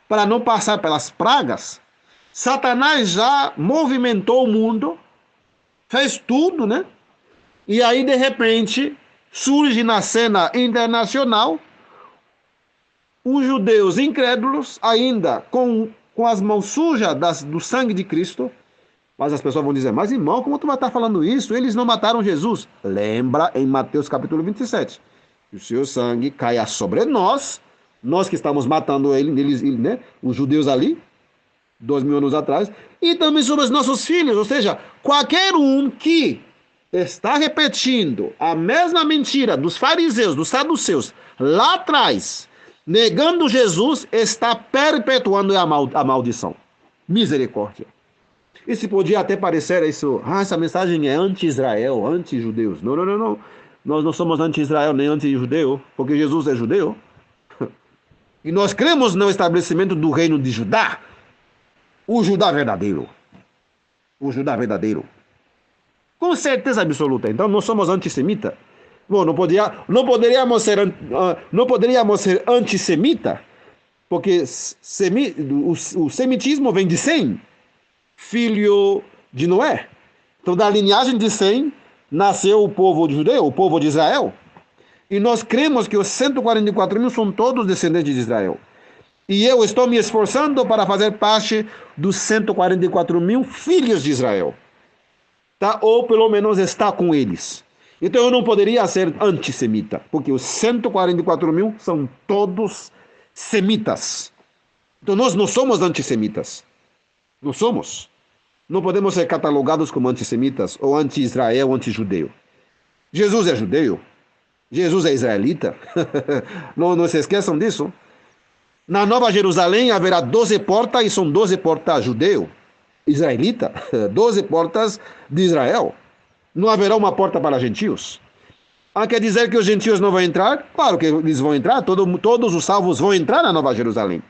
para não passar pelas pragas, Satanás já movimentou o mundo, fez tudo, né? E aí, de repente, surge na cena internacional os judeus incrédulos, ainda com as mãos sujas do sangue de Cristo. Mas as pessoas vão dizer, mas irmão, como tu vai estar falando isso? Eles não mataram Jesus. Lembra em Mateus capítulo 27. O seu sangue caia sobre nós que estamos matando eles, né? Os judeus ali, 2000 anos atrás, e também sobre os nossos filhos. Ou seja, qualquer um que está repetindo a mesma mentira dos fariseus, dos saduceus, lá atrás, negando Jesus, está perpetuando a maldição. Misericórdia. E se podia até parecer isso, essa mensagem é anti-Israel, anti-judeus. Não. Nós não somos anti-Israel nem anti-judeu, porque Jesus é judeu. E nós cremos no estabelecimento do reino de Judá. O Judá verdadeiro. O Judá verdadeiro. Com certeza absoluta. Então não somos antissemitas. Bom, não poderíamos ser antissemita, porque o semitismo vem de Sem, filho de Noé. Então, da linhagem de Sem, nasceu o povo judeu, o povo de Israel. E nós cremos que os 144 mil são todos descendentes de Israel. E eu estou me esforçando para fazer parte dos 144 mil filhos de Israel. Tá? Ou pelo menos estar com eles. Então eu não poderia ser antissemita, porque os 144 mil são todos semitas. Então nós não somos antissemitas. Não somos. Não podemos ser catalogados como antissemitas, ou anti-Israel, ou anti-judeu. Jesus é judeu. Jesus é israelita. Não se esqueçam disso. Na Nova Jerusalém haverá 12 portas, e são 12 portas judeu, israelita, 12 portas de Israel. Não haverá uma porta para gentios. Ah, quer dizer que os gentios não vão entrar? Claro que eles vão entrar, todos os salvos vão entrar na Nova Jerusalém.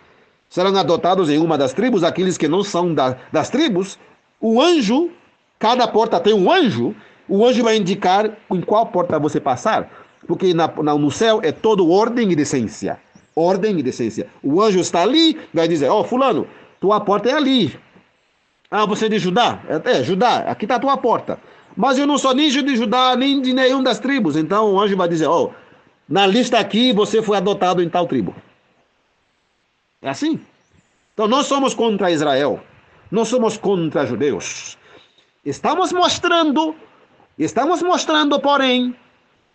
Serão adotados em uma das tribos, aqueles que não são das tribos. O anjo, cada porta tem um anjo, o anjo vai indicar em qual porta você passar, porque no céu é todo ordem e decência. Ordem e decência. O anjo está ali, vai dizer, fulano, tua porta é ali. Ah, você é de Judá? Judá, aqui está a tua porta. Mas eu não sou nem de Judá, nem de nenhuma das tribos. Então o anjo vai dizer, na lista aqui você foi adotado em tal tribo. É assim? Então nós somos contra Israel. Não somos contra judeus. Estamos mostrando, porém,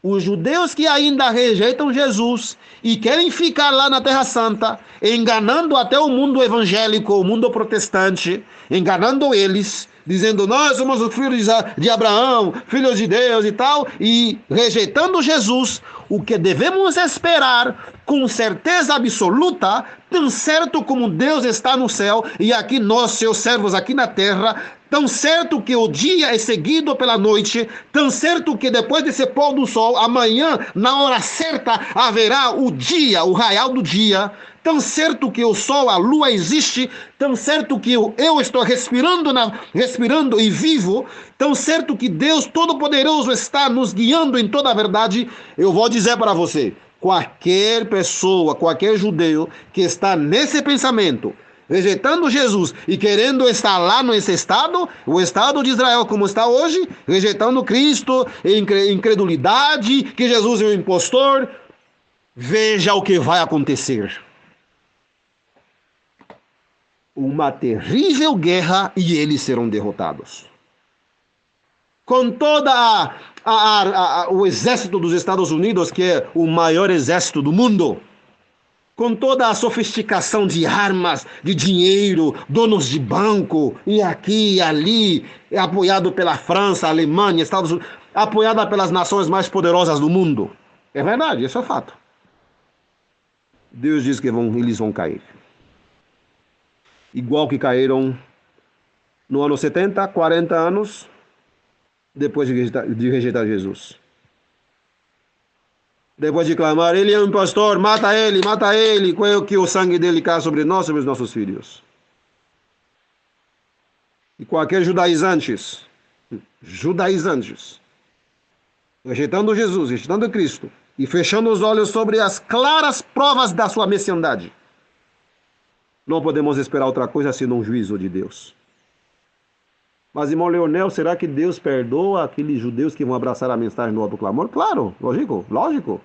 os judeus que ainda rejeitam Jesus e querem ficar lá na Terra Santa, enganando até o mundo evangélico, o mundo protestante, enganando eles, dizendo nós somos os filhos de Abraão, filhos de Deus e tal, e rejeitando Jesus, o que devemos esperar com certeza absoluta, tão certo como Deus está no céu e aqui nós, seus servos aqui na terra, tão certo que o dia é seguido pela noite, tão certo que depois desse pôr do sol, amanhã, na hora certa, haverá o dia, o raiar do dia, tão certo que o sol, a lua existe, tão certo que eu estou respirando e vivo, tão certo que Deus Todo-Poderoso está nos guiando em toda a verdade, eu vou dizer para você, qualquer pessoa, qualquer judeu que está nesse pensamento, rejeitando Jesus e querendo estar lá nesse estado, o estado de Israel como está hoje, rejeitando Cristo, incredulidade, que Jesus é um impostor, veja o que vai acontecer. Uma terrível guerra e eles serão derrotados. Com toda o exército dos Estados Unidos, que é o maior exército do mundo, com toda a sofisticação de armas, de dinheiro, donos de banco, e aqui e ali, apoiado pela França, Alemanha, Estados Unidos, apoiada pelas nações mais poderosas do mundo. É verdade, isso é fato. Deus diz que eles vão cair. Igual que caíram no ano 70, 40 anos, depois de rejeitar Jesus. Depois de clamar, ele é um impostor, mata ele, que o sangue dele cai sobre nós, sobre os nossos filhos. E qualquer judaizantes, rejeitando Jesus, rejeitando Cristo, e fechando os olhos sobre as claras provas da sua messiandade, não podemos esperar outra coisa senão um juízo de Deus. Mas, irmão Leonel, será que Deus perdoa aqueles judeus que vão abraçar a mensagem do alto clamor? Claro, lógico.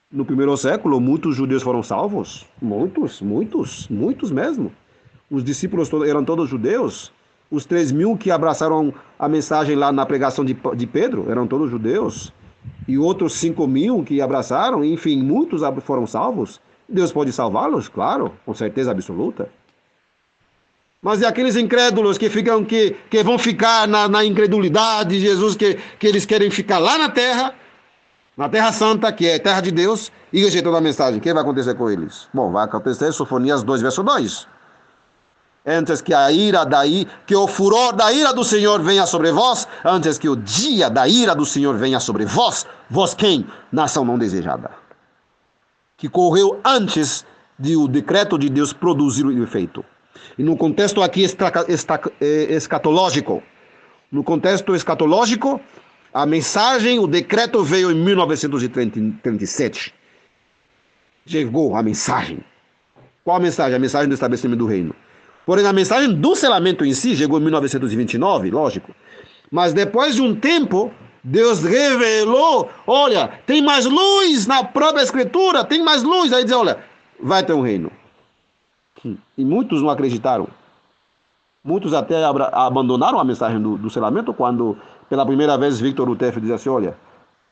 No primeiro século, muitos judeus foram salvos. Muitos mesmo. Os discípulos eram todos judeus. Os 3.000 que abraçaram a mensagem lá na pregação de Pedro eram todos judeus. E outros 5.000 que abraçaram, enfim, muitos foram salvos. Deus pode salvá-los? Claro, com certeza absoluta. Mas e aqueles incrédulos que vão ficar na incredulidade de Jesus, que eles querem ficar lá na Terra Santa, que é a terra de Deus, e rejeitando a mensagem, o que vai acontecer com eles? Bom, vai acontecer Sofonias 2, verso 2. Antes que o furor da ira do Senhor venha sobre vós, antes que o dia da ira do Senhor venha sobre vós, vós quem? Nação não desejada. Que correu antes de o decreto de Deus produzir o efeito. E no contexto aqui escatológico, a mensagem, o decreto veio em 1937. Chegou a mensagem. Qual a mensagem? A mensagem do estabelecimento do reino. Porém, a mensagem do selamento em si chegou em 1929, lógico. Mas depois de um tempo, Deus revelou, olha, tem mais luz na própria escritura, tem mais luz. Aí diz, olha, vai ter um reino. E muitos não acreditaram. Muitos até abandonaram a mensagem do selamento quando, pela primeira vez, Victor Utef diz assim, olha,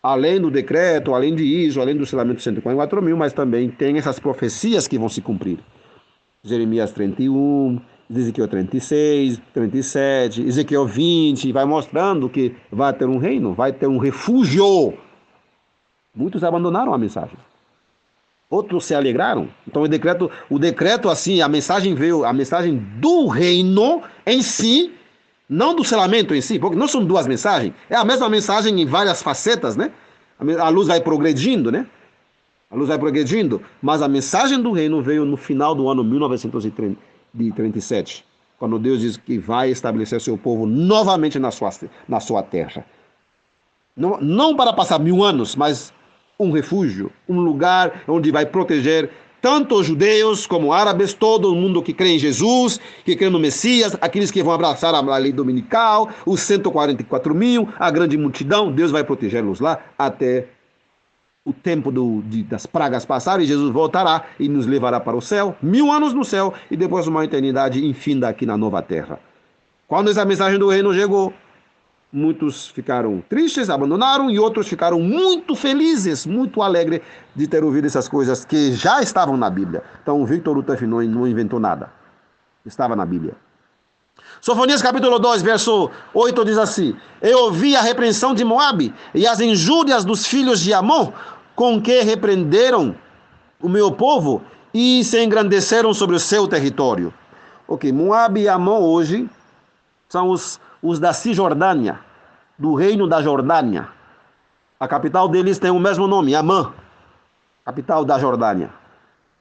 além do decreto, além disso, além do selamento de 144.000, mas também tem essas profecias que vão se cumprir. Jeremias 31, Ezequiel 36, 37, Ezequiel 20, vai mostrando que vai ter um reino, vai ter um refúgio. Muitos abandonaram a mensagem. Outros se alegraram. Então o decreto assim, a mensagem do reino em si, não do selamento em si, porque não são duas mensagens, é a mesma mensagem em várias facetas, né? A luz vai progredindo, né? A luz vai progredindo, mas a mensagem do reino veio no final do ano 1937, quando Deus diz que vai estabelecer seu povo novamente na sua terra. Não para passar 1000 anos, mas um refúgio, um lugar onde vai proteger tanto os judeus como árabes, todo mundo que crê em Jesus, que crê no Messias, aqueles que vão abraçar a lei dominical, os 144 mil, a grande multidão, Deus vai protegê-los lá até o tempo das pragas passar, e Jesus voltará e nos levará para o céu, 1000 anos no céu, e depois uma eternidade infinda aqui na nova terra. Quando essa mensagem do reino chegou, muitos ficaram tristes, abandonaram, e outros ficaram muito felizes, muito alegres de ter ouvido essas coisas que já estavam na Bíblia. Então, Victor Utef não inventou nada. Estava na Bíblia. Sofonias capítulo 2, verso 8 diz assim: Eu ouvi a repreensão de Moabe e as injúrias dos filhos de Amon, com que repreenderam o meu povo e se engrandeceram sobre o seu território. Ok, Moabe e Amon hoje são os da Cisjordânia, do reino da Jordânia. A capital deles tem o mesmo nome, Amã, capital da Jordânia.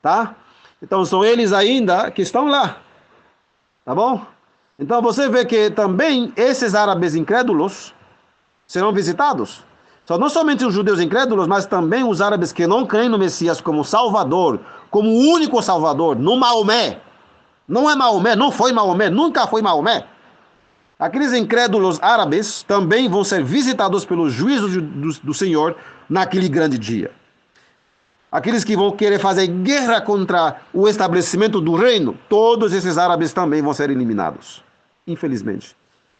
Tá? Então são eles ainda que estão lá. Tá bom? Então você vê que também esses árabes incrédulos serão visitados. Só não somente os judeus incrédulos, mas também os árabes que não creem no Messias como Salvador, como o único Salvador, no Maomé. Não é Maomé, não foi Maomé, nunca foi Maomé. Aqueles incrédulos árabes também vão ser visitados pelo juízo do Senhor naquele grande dia. Aqueles que vão querer fazer guerra contra o estabelecimento do reino, todos esses árabes também vão ser eliminados. Infelizmente,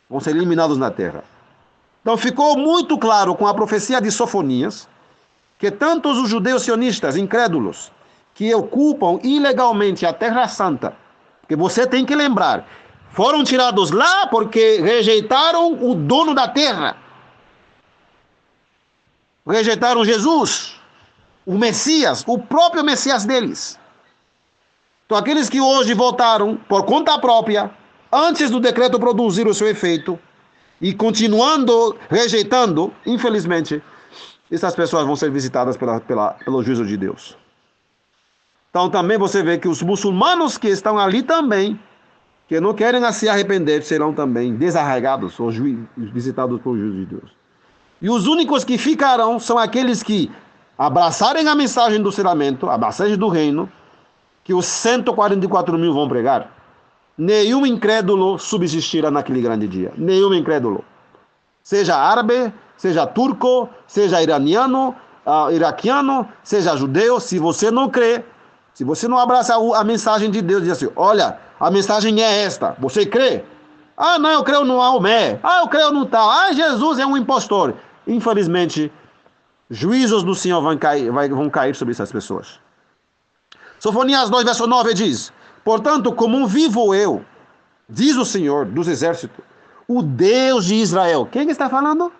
vão ser eliminados na terra. Então ficou muito claro com a profecia de Sofonias que tantos os judeus sionistas incrédulos que ocupam ilegalmente a Terra Santa, porque você tem que lembrar, foram tirados lá porque rejeitaram o dono da terra. Rejeitaram Jesus, o Messias, o próprio Messias deles. Então aqueles que hoje votaram por conta própria, antes do decreto produzir o seu efeito, e continuando rejeitando, infelizmente, essas pessoas vão ser visitadas pelo juízo de Deus. Então também você vê que os muçulmanos que estão ali também, que não querem se arrepender, serão também desarraigados ou visitados pelo juízo de Deus. E os únicos que ficarão são aqueles que abraçarem a mensagem do selamento, a mensagem do reino, que os 144 mil vão pregar. Nenhum incrédulo subsistirá naquele grande dia. Nenhum incrédulo. Seja árabe, seja turco, seja iraniano, iraquiano, seja judeu, se você não crê, se você não abraça a mensagem de Deus, diz assim, olha, a mensagem é esta, você crê? Ah, não, eu creio no Maomé. Ah, eu creio no tal. Ah, Jesus é um impostor. Infelizmente, juízos do Senhor vão cair sobre essas pessoas. Sofonias 2, verso 9 diz, portanto, como vivo eu, diz o Senhor dos exércitos, o Deus de Israel. Quem está falando?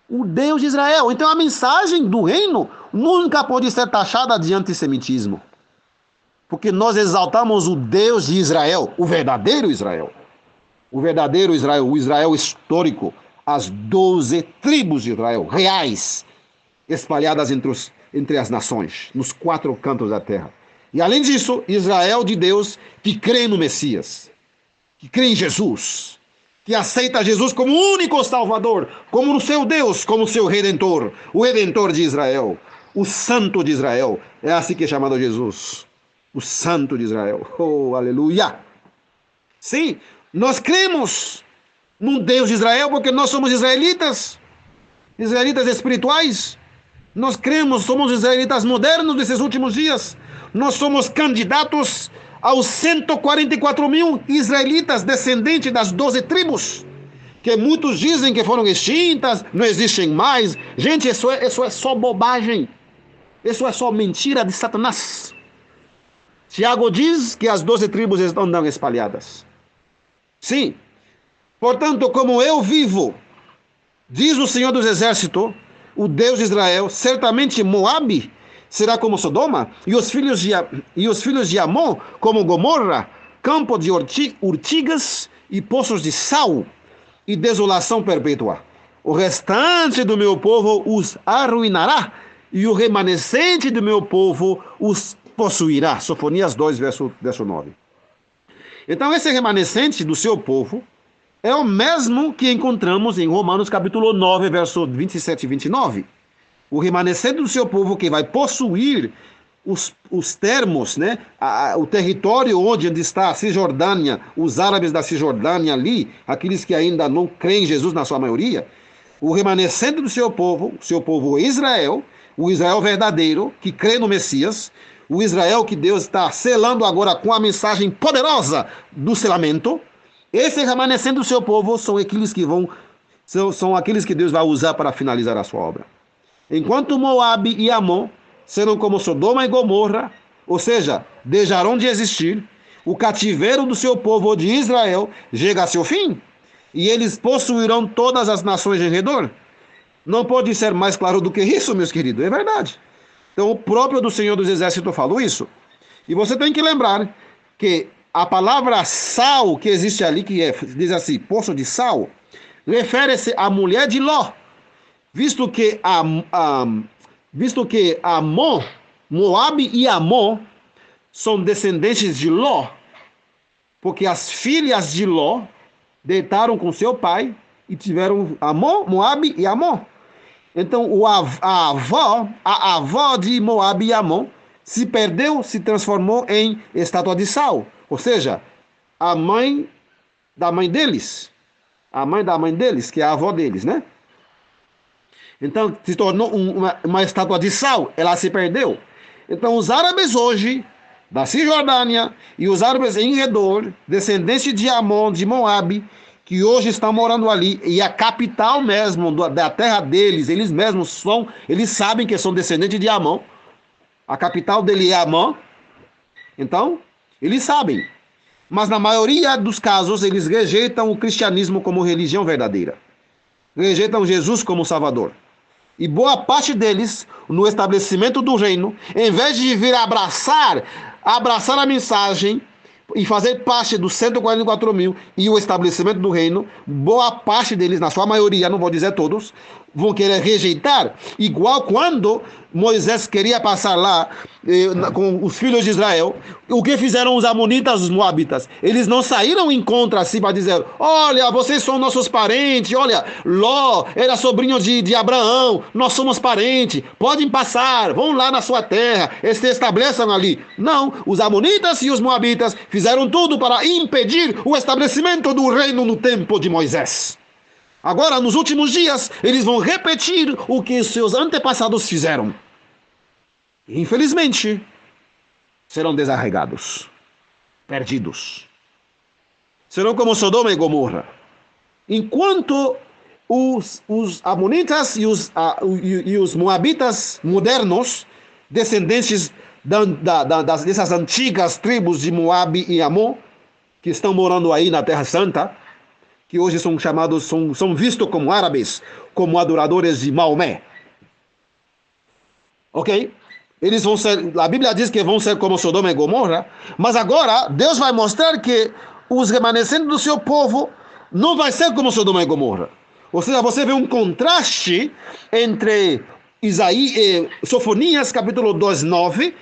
O Deus de Israel. Então a mensagem do reino nunca pode ser taxada de antissemitismo. Porque nós exaltamos o Deus de Israel, o verdadeiro Israel. O verdadeiro Israel, o Israel histórico, as 12 tribos de Israel, reais, espalhadas entre as nações, nos 4 cantos da terra. E além disso, Israel de Deus que crê no Messias, que crê em Jesus, que aceita Jesus como único Salvador, como o seu Deus, como o seu Redentor, o Redentor de Israel, o Santo de Israel. É assim que é chamado Jesus, o Santo de Israel. Oh, aleluia! Sim, nós cremos no Deus de Israel porque nós somos israelitas espirituais. Nós cremos, somos israelitas modernos desses últimos dias. Nós somos candidatos aos 144 mil israelitas descendentes das 12 tribos, que muitos dizem que foram extintas, não existem mais. Gente, isso é só bobagem. Isso é só mentira de Satanás. Tiago diz que as 12 tribos estão espalhadas. Sim. Portanto, como eu vivo, diz o Senhor dos Exércitos, o Deus de Israel, certamente Moabe será como Sodoma, e os filhos de Amon como Gomorra, campo de urtigas e poços de sal, e desolação perpétua. O restante do meu povo os arruinará, e o remanescente do meu povo os possuirá. Sofonias 2, verso 9. Então, esse remanescente do seu povo é o mesmo que encontramos em Romanos capítulo 9, verso 27 e 29. O remanescente do seu povo que vai possuir os termos, né? O território onde está a Cisjordânia, os árabes da Cisjordânia ali, aqueles que ainda não creem em Jesus na sua maioria, o remanescente do seu povo Israel, o Israel verdadeiro, que crê no Messias, o Israel que Deus está selando agora com a mensagem poderosa do selamento, esse remanescente do seu povo são aqueles que Deus vai usar para finalizar a sua obra. Enquanto Moabe e Amon serão como Sodoma e Gomorra, ou seja, deixarão de existir, o cativeiro do seu povo de Israel chega a seu fim, e eles possuirão todas as nações em redor. Não pode ser mais claro do que isso, meus queridos, é verdade. Então, o próprio do Senhor dos Exércitos falou isso. E você tem que lembrar que a palavra sal que existe ali, diz assim, poço de sal, refere-se à mulher de Ló, visto que Amon, Moabe e Amon são descendentes de Ló, porque as filhas de Ló deitaram com seu pai e tiveram Amon, Moabe e Amon. Então, a avó de Moabe e Amon se perdeu, se transformou em estátua de sal. Ou seja, a mãe da mãe deles, que é a avó deles, né? Então, se tornou uma estátua de sal, ela se perdeu. Então, os árabes hoje, da Cisjordânia, e os árabes em redor, descendentes de Amon, de Moabe, que hoje estão morando ali, e a capital mesmo da terra deles, eles sabem que são descendentes de Amon. A capital dele é Amon. Então, eles sabem. Mas na maioria dos casos, eles rejeitam o cristianismo como religião verdadeira. Rejeitam Jesus como Salvador. E boa parte deles, no estabelecimento do reino, em vez de vir abraçar a mensagem e fazer parte dos 144 mil e o estabelecimento do reino, boa parte deles, na sua maioria, não vou dizer todos, vão querer rejeitar, igual quando Moisés queria passar lá com os filhos de Israel. O que fizeram os amonitas, os moabitas? Eles não saíram em contra assim para dizer: olha, vocês são nossos parentes, olha, Ló era sobrinho de Abraão, nós somos parentes, podem passar, vão lá na sua terra, se estabeleçam ali. Não, os amonitas e os moabitas fizeram tudo para impedir o estabelecimento do reino no tempo de Moisés. Agora, nos últimos dias, eles vão repetir o que seus antepassados fizeram. Infelizmente, serão desarraigados, perdidos. Serão como Sodoma e Gomorra. Enquanto os amonitas e os moabitas modernos, descendentes dessas antigas tribos de Moabe e Amon, que estão morando aí na Terra Santa, que hoje são vistos como árabes, como adoradores de Maomé. Ok? Eles vão ser, a Bíblia diz que vão ser como Sodoma e Gomorra, mas agora Deus vai mostrar que os remanescentes do seu povo não vai ser como Sodoma e Gomorra. Ou seja, você vê um contraste entre Sofonias capítulo 2, 9,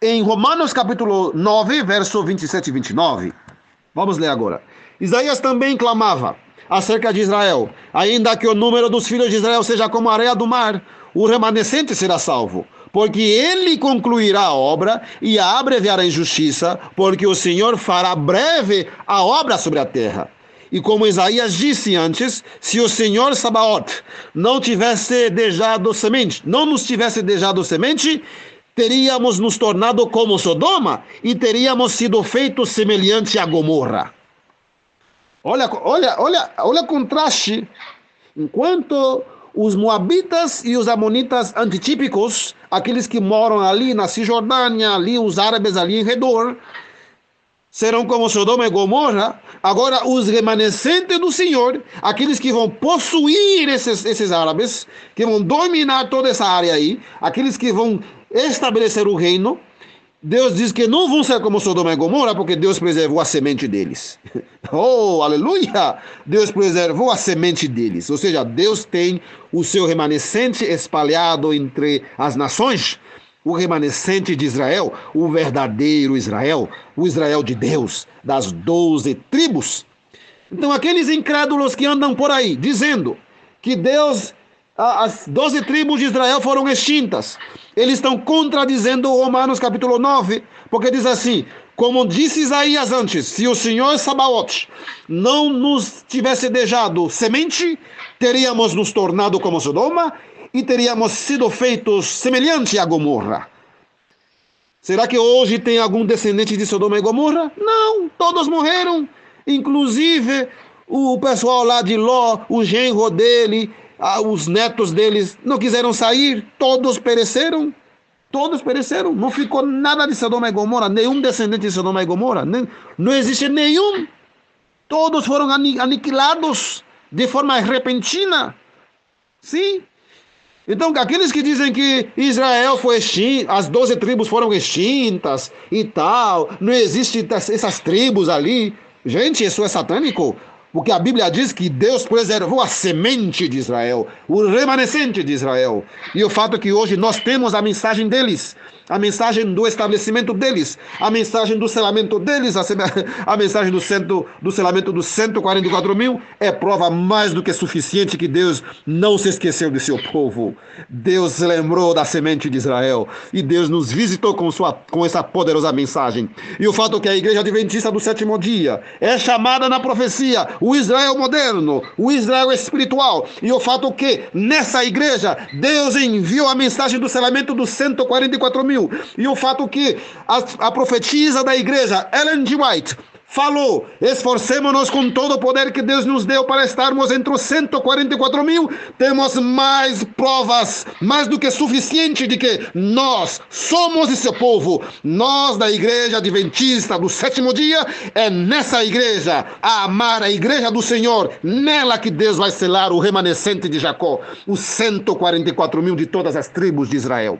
em Romanos capítulo 9, verso 27 e 29. Vamos ler agora. Isaías também clamava acerca de Israel: ainda que o número dos filhos de Israel seja como a areia do mar, o remanescente será salvo, porque ele concluirá a obra e a abreviará em justiça, porque o Senhor fará breve a obra sobre a terra. E como Isaías disse antes, se o Senhor Sabaoth não nos tivesse deixado semente, teríamos nos tornado como Sodoma e teríamos sido feitos semelhante a Gomorra. Olha o contraste. Enquanto os moabitas e os amonitas antitípicos, aqueles que moram ali na Cisjordânia, ali os árabes ali em redor, serão como Sodoma e Gomorra, agora os remanescentes do Senhor, aqueles que vão possuir esses árabes, que vão dominar toda essa área aí, aqueles que vão estabelecer o reino, Deus diz que não vão ser como Sodoma e Gomorra, porque Deus preservou a semente deles. Oh, aleluia! Deus preservou a semente deles. Ou seja, Deus tem o seu remanescente espalhado entre as nações. O remanescente de Israel, o verdadeiro Israel, o Israel de Deus, das 12 tribos. Então, aqueles incrédulos que andam por aí, dizendo que Deus, as 12 tribos de Israel foram extintas, eles estão contradizendo Romanos capítulo 9, porque diz assim, como disse Isaías antes, se o Senhor Sabaoth não nos tivesse deixado semente, teríamos nos tornado como Sodoma e teríamos sido feitos semelhante a Gomorra. Será que hoje tem algum descendente de Sodoma e Gomorra? Não, todos morreram. Inclusive o pessoal lá de Ló, o genro dele, os netos deles não quiseram sair, todos pereceram. Todos pereceram, não ficou nada de Sodoma e Gomorra, nenhum descendente de Sodoma e Gomorra, não existe nenhum. Todos foram aniquilados de forma repentina. Sim. Então, aqueles que dizem que Israel foi extinto, as 12 tribos foram extintas e tal, não existem essas tribos ali. Gente, isso é satânico. Porque a Bíblia diz que Deus preservou a semente de Israel, o remanescente de Israel. E o fato é que hoje nós temos a mensagem deles, a mensagem do estabelecimento deles, a mensagem do selamento deles, a mensagem do selamento dos 144 mil é prova mais do que suficiente que Deus não se esqueceu de seu povo. Deus se lembrou da semente de Israel e Deus nos visitou com essa poderosa mensagem. E o fato é que a Igreja Adventista do Sétimo Dia é chamada na profecia o Israel moderno, o Israel espiritual. E o fato é que nessa igreja Deus enviou a mensagem do selamento dos 144 mil. E o fato é que a profetisa da igreja, Ellen G. White, falou, esforcemos-nos com todo o poder que Deus nos deu para estarmos entre os 144 mil. Temos mais provas, mais do que suficiente de que nós somos esse povo. Nós da Igreja Adventista do Sétimo Dia, é nessa igreja, a amar a igreja do Senhor, nela que Deus vai selar o remanescente de Jacó, os 144 mil de todas as tribos de Israel.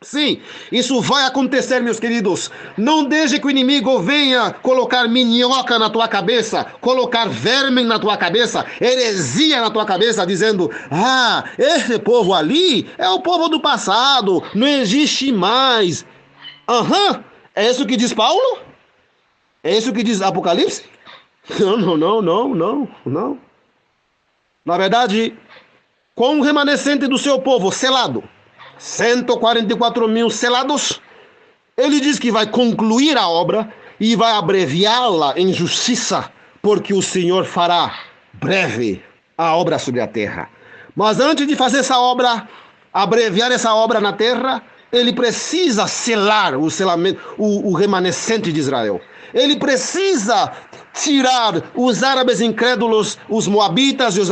Sim, isso vai acontecer, meus queridos. Não deixe que o inimigo venha colocar minhoca na tua cabeça, colocar verme na tua cabeça, heresia na tua cabeça, dizendo, esse povo ali é o povo do passado, não existe mais. É isso que diz Paulo? É isso que diz Apocalipse? Não. Na verdade, com o remanescente do seu povo selado, 144 mil selados, ele diz que vai concluir a obra e vai abreviá-la em justiça, porque o Senhor fará breve a obra sobre a terra. Mas antes de fazer essa obra, abreviar essa obra na terra, ele precisa selar o remanescente de Israel. Ele precisa tirar os árabes incrédulos, os moabitas e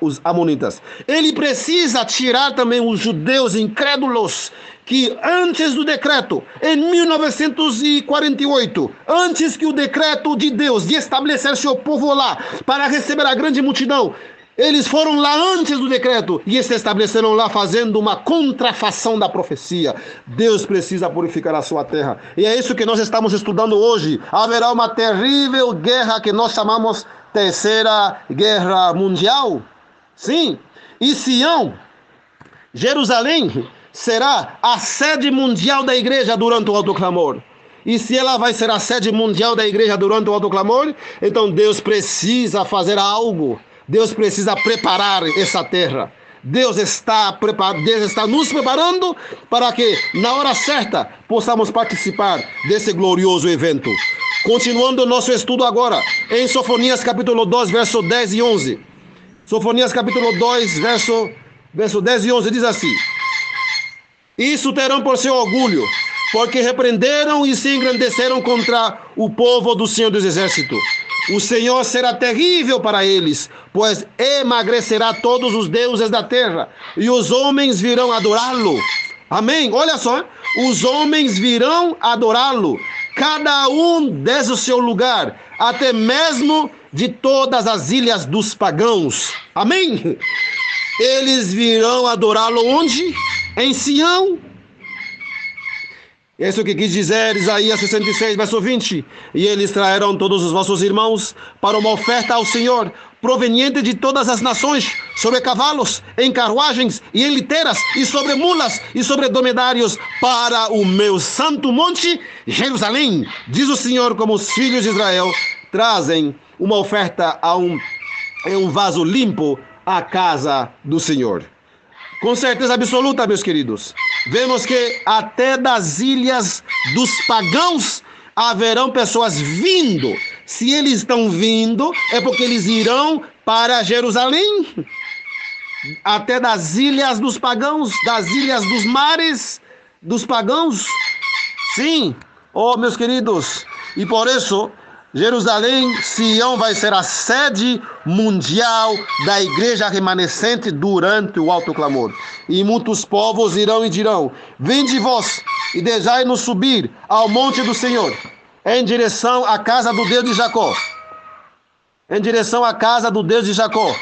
os amonitas. Ele precisa tirar também os judeus incrédulos que antes do decreto, em 1948, antes que o decreto de Deus de estabelecer seu povo lá para receber a grande multidão, eles foram lá antes do decreto e se estabeleceram lá fazendo uma contrafação da profecia. Deus precisa purificar a sua terra. E é isso que nós estamos estudando hoje. Haverá uma terrível guerra que nós chamamos Terceira Guerra Mundial. Sim. E Sião, Jerusalém, será a sede mundial da igreja durante o alto clamor. E se ela vai ser a sede mundial da igreja durante o alto clamor, então Deus precisa fazer algo. Deus precisa preparar essa terra. Deus está nos preparando para que, na hora certa, possamos participar desse glorioso evento. Continuando o nosso estudo agora, em Sofonias capítulo 2, verso 10 e 11. Sofonias capítulo 2, verso 10 e 11 diz assim: isso terão por seu orgulho, porque repreenderam e se engrandeceram contra o povo do Senhor dos Exércitos. O Senhor será terrível para eles, pois emagrecerá todos os deuses da terra, e os homens virão adorá-lo. Amém? Olha só, os homens virão adorá-lo, cada um desde o seu lugar, até mesmo de todas as ilhas dos pagãos. Amém? Eles virão adorá-lo onde? Em Sião. É isso que quis dizer Isaías 66, verso 20. E eles trairão todos os vossos irmãos para uma oferta ao Senhor, proveniente de todas as nações, sobre cavalos, em carruagens e em liteiras, e sobre mulas e sobre dromedários, para o meu santo monte, Jerusalém. Diz o Senhor, como os filhos de Israel trazem uma oferta em um vaso limpo à casa do Senhor. Com certeza absoluta, meus queridos, vemos que até das ilhas dos pagãos haverão pessoas vindo. Se eles estão vindo, é porque eles irão para Jerusalém. Até das ilhas dos pagãos, das ilhas dos mares dos pagãos. Sim, oh, meus queridos, e por isso Jerusalém, Sião, vai ser a sede mundial da igreja remanescente durante o alto clamor. E muitos povos irão e dirão: vinde vós e deixai-nos subir ao monte do Senhor, em direção à casa do Deus de Jacó. Em direção à casa do Deus de Jacó.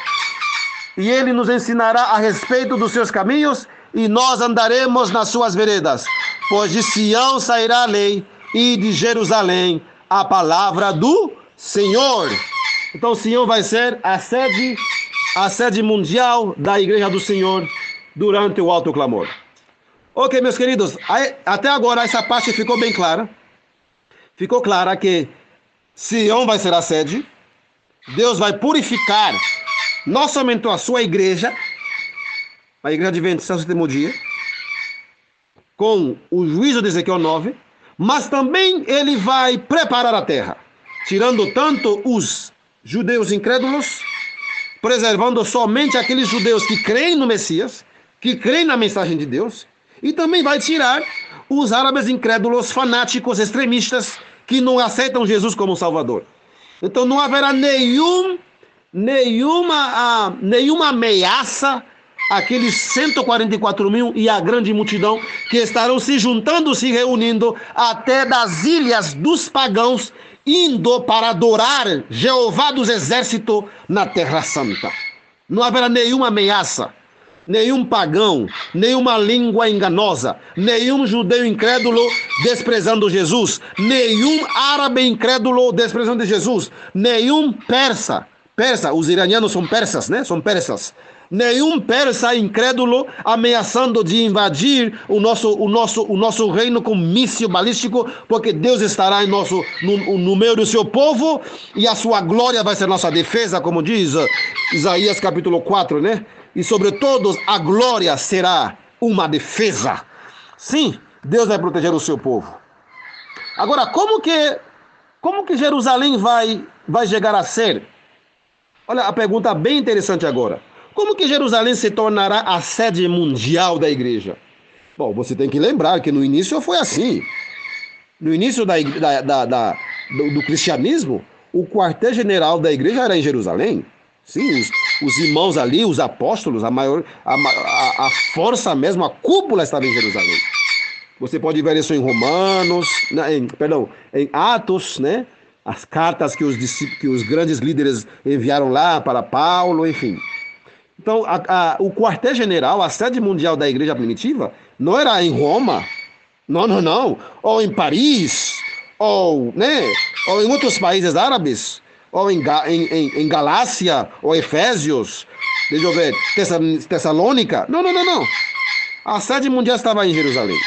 E ele nos ensinará a respeito dos seus caminhos, e nós andaremos nas suas veredas. Pois de Sião sairá a lei, e de Jerusalém a palavra do Senhor. Então Sião vai ser a sede mundial da igreja do Senhor durante o alto clamor. Ok, meus queridos, até agora essa parte ficou bem clara. Ficou clara que Sião vai ser a sede. Deus vai purificar não somente a sua igreja, a igreja adventista do sétimo dia, com o juízo de Ezequiel 9, mas também ele vai preparar a terra, tirando tanto os judeus incrédulos, preservando somente aqueles judeus que creem no Messias, que creem na mensagem de Deus, e também vai tirar os árabes incrédulos, fanáticos, extremistas, que não aceitam Jesus como Salvador. Então não haverá nenhuma ameaça àqueles 144 mil e a grande multidão que estarão se juntando, se reunindo até das ilhas dos pagãos, indo para adorar Jeová dos exércitos na Terra Santa. Não haverá nenhuma ameaça, nenhum pagão, nenhuma língua enganosa, nenhum judeu incrédulo desprezando Jesus, nenhum árabe incrédulo desprezando Jesus, nenhum persa, os iranianos são persas, né? São persas. Nenhum persa incrédulo ameaçando de invadir o nosso reino com míssil balístico, porque Deus estará no meio do seu povo e a sua glória vai ser nossa defesa, como diz Isaías capítulo 4, né? E sobre todos a glória será uma defesa. Sim, Deus vai proteger o seu povo. Agora, como que Jerusalém vai chegar a ser? Olha a pergunta bem interessante agora. Como que Jerusalém se tornará a sede mundial da igreja? Bom, você tem que lembrar que no início foi assim. No início do cristianismo, o quartel-general da igreja era em Jerusalém. Sim, os irmãos ali, os apóstolos, a força mesmo, a cúpula estava em Jerusalém. Você pode ver isso em Romanos, em Atos, né? As cartas que os grandes líderes enviaram lá para Paulo, enfim. Então, o quartel-general, a sede mundial da igreja primitiva, não era em Roma, não, ou em Paris, ou em outros países árabes, ou em Galácia, ou Efésios, deixa eu ver, Tessalônica. Não. A sede mundial estava em Jerusalém.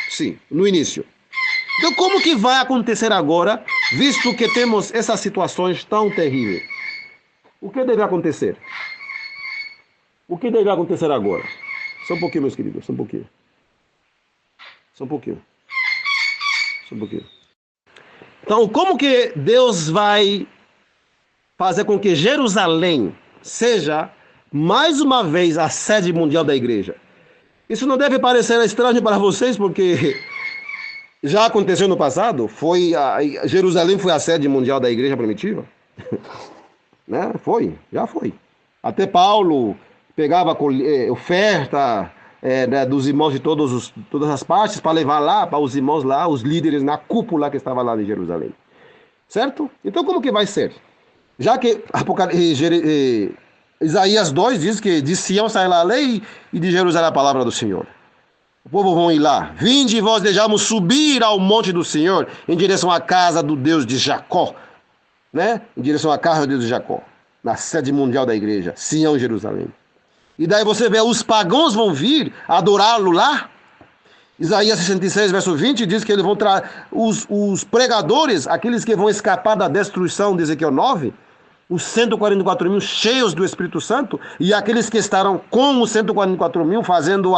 Sim, no início. Então, como que vai acontecer agora, visto que temos essas situações tão terríveis? O que deve acontecer? O que deve acontecer agora? Só um pouquinho, meus queridos, só um pouquinho. Então, como que Deus vai fazer com que Jerusalém seja, mais uma vez, a sede mundial da igreja? Isso não deve parecer estranho para vocês, porque já aconteceu no passado. Jerusalém foi a sede mundial da igreja primitiva. Né? Já foi. Até Paulo pegava oferta dos irmãos de todas as partes para levar lá para os irmãos lá, os líderes na cúpula que estava lá em Jerusalém. Certo? Então como que vai ser? Já que Isaías 2 diz que de Sião sai a lei e de Jerusalém a palavra do Senhor. O povo vão ir lá. Vinde, vós desejamos subir ao monte do Senhor, em direção à casa do Deus de Jacó, né? Em direção à casa do Deus de Jacó, na sede mundial da igreja, Sião, Jerusalém. E daí você vê, os pagãos vão vir adorá-lo lá. Isaías 66, verso 20, diz que eles vão os pregadores, aqueles que vão escapar da destruição de Ezequiel 9, os 144 mil cheios do Espírito Santo, e aqueles que estarão com os 144 mil fazendo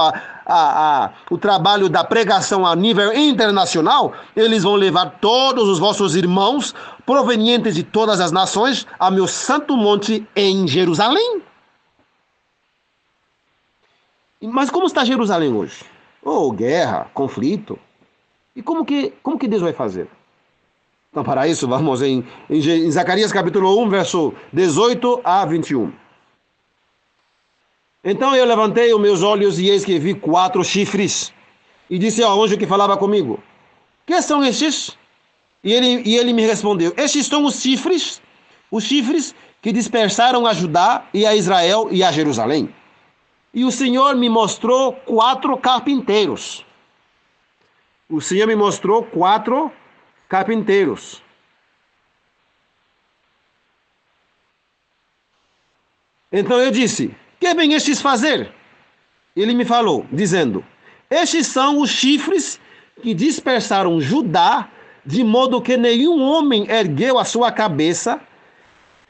o trabalho da pregação a nível internacional, eles vão levar todos os vossos irmãos provenientes de todas as nações a meu santo monte em Jerusalém. Mas como está Jerusalém hoje? Oh, guerra, conflito. E como que Deus vai fazer? Então, para isso, vamos em Zacarias capítulo 1, verso 18 a 21. Então eu levantei os meus olhos e eis que vi 4 chifres. E disse ao anjo que falava comigo: que são estes? E ele me respondeu: estes são os chifres que dispersaram a Judá e a Israel e a Jerusalém. E o Senhor me mostrou 4 carpinteiros. O Senhor me mostrou 4 carpinteiros. Então eu disse: que vem estes fazer? Ele me falou, dizendo: estes são os chifres que dispersaram Judá, de modo que nenhum homem ergueu a sua cabeça.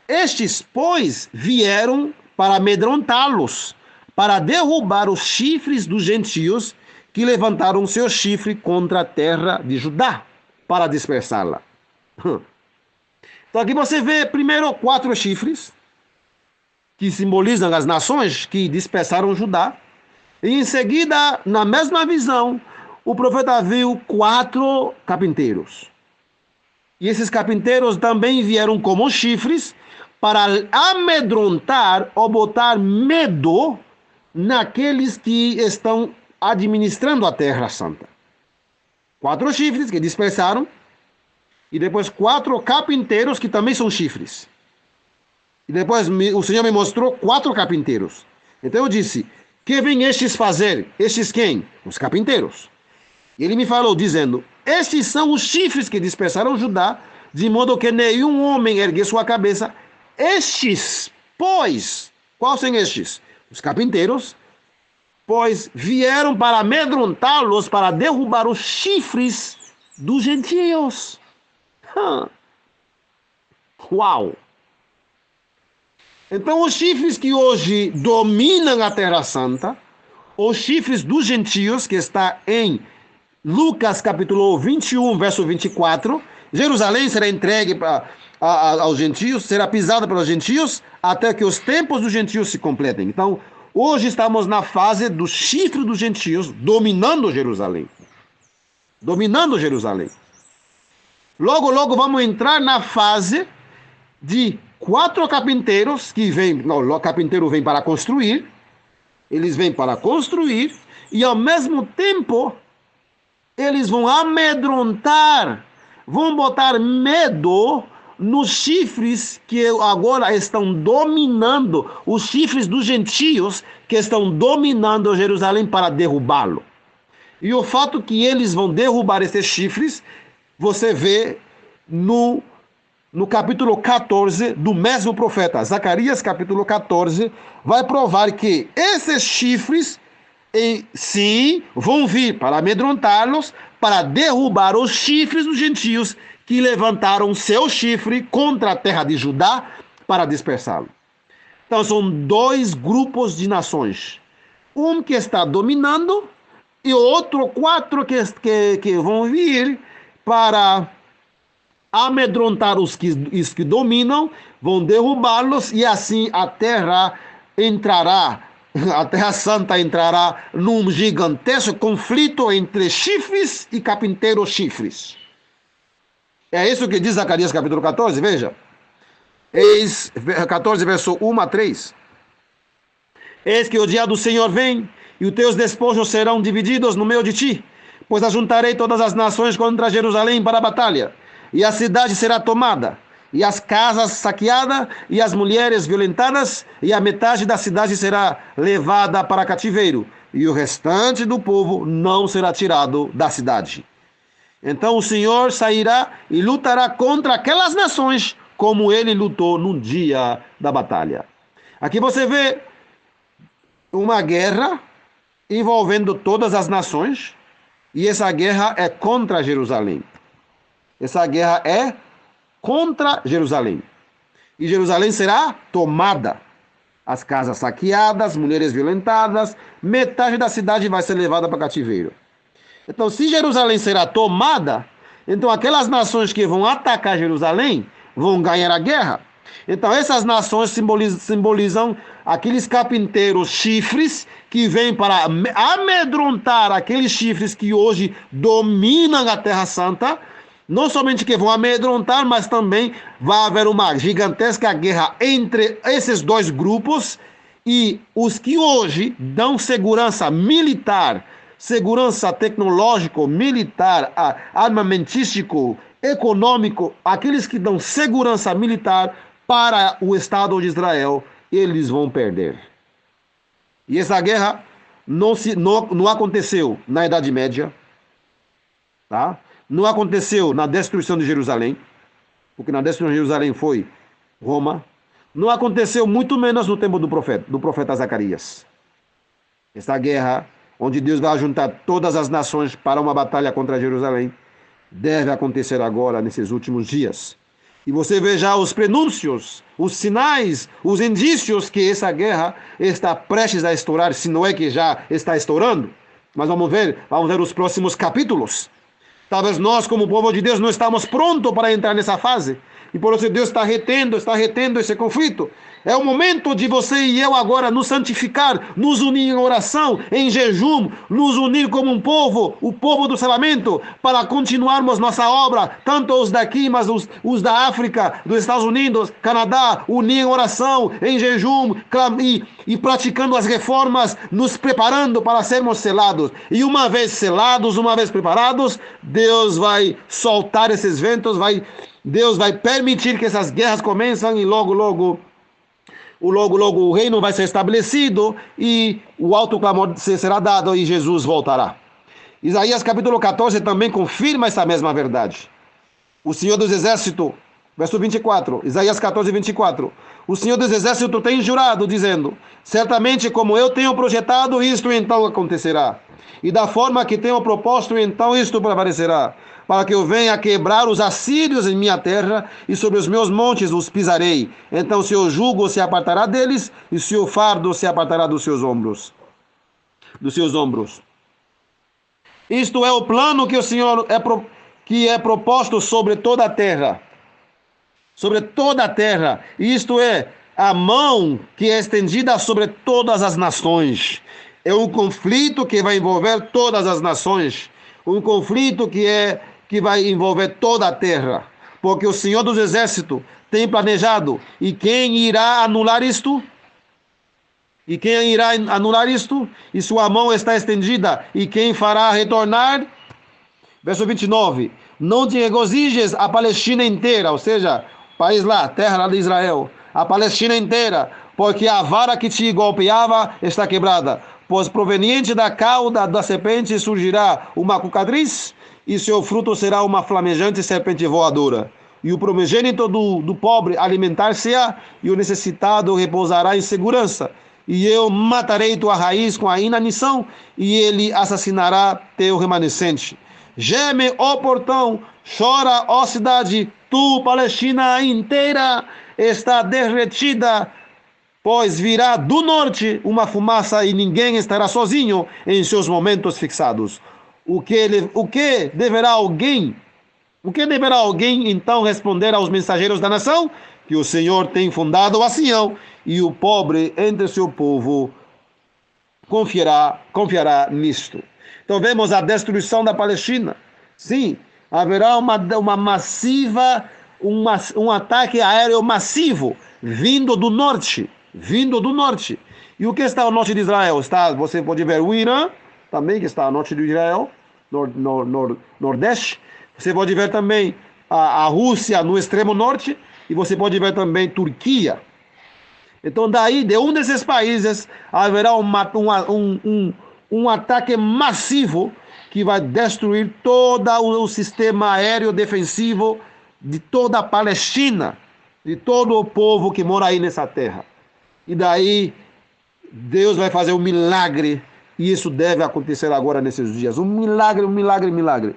Estes, pois, vieram para amedrontá-los, para derrubar os chifres dos gentios que levantaram seu chifre contra a terra de Judá, para dispersá-la. Então aqui você vê primeiro 4 chifres, que simbolizam as nações que dispersaram Judá. E em seguida, na mesma visão, o profeta viu 4 carpinteiros. E esses carpinteiros também vieram como chifres para amedrontar ou botar medo naqueles que estão administrando a Terra Santa. 4 chifres que dispersaram, e depois 4 carpinteiros que também são chifres. E depois o Senhor me mostrou 4 carpinteiros. Então eu disse: que vem estes fazer? Estes quem? Os carpinteiros. E ele me falou, dizendo: estes são os chifres que dispersaram Judá, de modo que nenhum homem ergue sua cabeça. Estes, pois, quais são estes? Os carpinteiros, pois vieram para amedrontá-los, para derrubar os chifres dos gentios. Uau! Então, os chifres que hoje dominam a Terra Santa, os chifres dos gentios, que está em Lucas capítulo 21, verso 24, Jerusalém será entregue aos gentios, será pisada pelos gentios, até que os tempos dos gentios se completem. Então, hoje estamos na fase do chifre dos gentios, dominando Jerusalém. Dominando Jerusalém. Logo, logo vamos entrar na fase de 4 carpinteiros que vêm, o carpinteiro vem para construir, eles vêm para construir, e ao mesmo tempo, eles vão amedrontar, vão botar medo nos chifres que agora estão dominando, os chifres dos gentios que estão dominando Jerusalém para derrubá-lo. E o fato que eles vão derrubar esses chifres, você vê no capítulo 14 do mesmo profeta, Zacarias capítulo 14, vai provar que esses chifres, sim, vão vir para amedrontá-los, para derrubar os chifres dos gentios que levantaram seu chifre contra a terra de Judá para dispersá-lo. Então são 2 grupos de nações. Um que está dominando e outro 4 que vão vir para amedrontar os que dominam, vão derrubá-los, e assim a terra santa entrará num gigantesco conflito entre chifres e carpinteiros chifres. É isso que diz Zacarias capítulo 14, veja. Eis 14, verso 1 a 3. Eis que o dia do Senhor vem, e os teus despojos serão divididos no meio de ti, pois ajuntarei todas as nações contra Jerusalém para a batalha, e a cidade será tomada, e as casas saqueadas, e as mulheres violentadas, e a metade da cidade será levada para cativeiro, e o restante do povo não será tirado da cidade. Então o Senhor sairá e lutará contra aquelas nações como ele lutou no dia da batalha. Aqui você vê uma guerra envolvendo todas as nações, e essa guerra é contra Jerusalém. Essa guerra é contra Jerusalém. E Jerusalém será tomada. As casas saqueadas, mulheres violentadas, metade da cidade vai ser levada para cativeiro. Então, se Jerusalém será tomada, então aquelas nações que vão atacar Jerusalém vão ganhar a guerra. Então, essas nações simbolizam aqueles carpinteiros chifres que vêm para amedrontar aqueles chifres que hoje dominam a Terra Santa. Não somente que vão amedrontar, mas também vai haver uma gigantesca guerra entre esses dois grupos, e os que hoje dão segurança militar, segurança tecnológico, militar, armamentístico, econômico, aqueles que dão segurança militar para o Estado de Israel, eles vão perder. E essa guerra não aconteceu na Idade Média, tá? Não aconteceu na destruição de Jerusalém, porque na destruição de Jerusalém foi Roma. Não aconteceu muito menos no tempo do profeta Zacarias. Essa guerra, onde Deus vai juntar todas as nações para uma batalha contra Jerusalém, deve acontecer agora, nesses últimos dias. E você vê já os prenúncios, os sinais, os indícios que essa guerra está prestes a estourar, se não é que já está estourando. Mas vamos ver os próximos capítulos. Talvez nós, como povo de Deus, não estamos prontos para entrar nessa fase. E por isso Deus está retendo esse conflito. É o momento de você e eu agora nos santificar, nos unir em oração, em jejum, nos unir como um povo, o povo do salvamento, para continuarmos nossa obra, tanto os daqui, mas os da África, dos Estados Unidos, Canadá, unir em oração, em jejum, e praticando as reformas, nos preparando para sermos selados. E uma vez selados, uma vez preparados, Deus vai soltar esses ventos, Deus vai permitir que essas guerras comecem, e logo o reino vai ser estabelecido e o alto clamor será dado e Jesus voltará. Isaías capítulo 14 também confirma essa mesma verdade. O Senhor dos Exércitos, verso 24, Isaías 14, 24. O Senhor dos Exércitos tem jurado, dizendo: certamente como eu tenho projetado, isto então acontecerá. E da forma que tenho proposto, então isto prevalecerá. Para que eu venha quebrar os assírios em minha terra, e sobre os meus montes os pisarei. Então seu jugo se apartará deles, e seu fardo se apartará dos seus ombros. Isto é o plano que o Senhor que é proposto sobre toda a terra. Sobre toda a terra. Isto é a mão que é estendida sobre todas as nações. É um conflito que vai envolver todas as nações. Um conflito que vai envolver toda a terra, porque o Senhor dos Exércitos tem planejado. E quem irá anular isto? E sua mão está estendida, e quem fará retornar? Verso 29. Não te regozijes a Palestina inteira, ou seja, país lá, terra lá de Israel, a Palestina inteira, porque a vara que te golpeava está quebrada, pois proveniente da cauda da serpente surgirá uma cocadriz, e seu fruto será uma flamejante serpente voadora. E o primogênito do pobre alimentar-se-á, e o necessitado repousará em segurança. E eu matarei tua raiz com a inanição, e ele assassinará teu remanescente. Geme, ó portão, chora, ó cidade, tu, Palestina inteira, está derretida, pois virá do norte uma fumaça, e ninguém estará sozinho em seus momentos fixados. O que deverá alguém então responder aos mensageiros da nação? Que o Senhor tem fundado a Sião, e o pobre entre seu povo confiará nisto. Então vemos a destruição da Palestina. Sim, haverá um ataque aéreo massivo vindo do norte. E o que está ao norte de Israel? Você pode ver o Irã, também, que está ao norte de Israel, nordeste. Você pode ver também a Rússia no extremo norte, e você pode ver também Turquia. Então daí, de um desses países, haverá um um ataque massivo que vai destruir todo o sistema aéreo defensivo de toda a Palestina, de todo o povo que mora aí nessa terra. E daí Deus vai fazer um milagre, e isso deve acontecer agora nesses dias. Um milagre, um milagre, um milagre.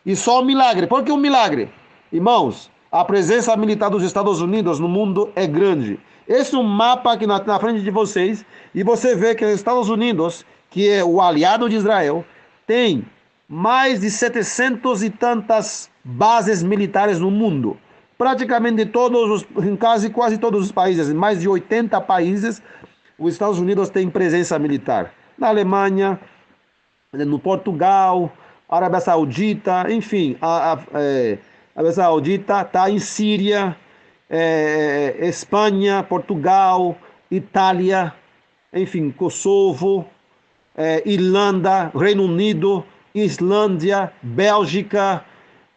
E só um milagre. Por que um milagre? Irmãos, a presença militar dos Estados Unidos no mundo é grande. Esse é um mapa aqui na frente de vocês, e você vê que os Estados Unidos, que é o aliado de Israel, tem mais de 700 e tantas bases militares no mundo. Praticamente em quase todos os países, em mais de 80 países, os Estados Unidos têm presença militar. Na Alemanha, no Portugal, Arábia Saudita, enfim, a Arábia Saudita está em Síria, Espanha, Portugal, Itália, enfim, Kosovo, Irlanda, Reino Unido, Islândia, Bélgica,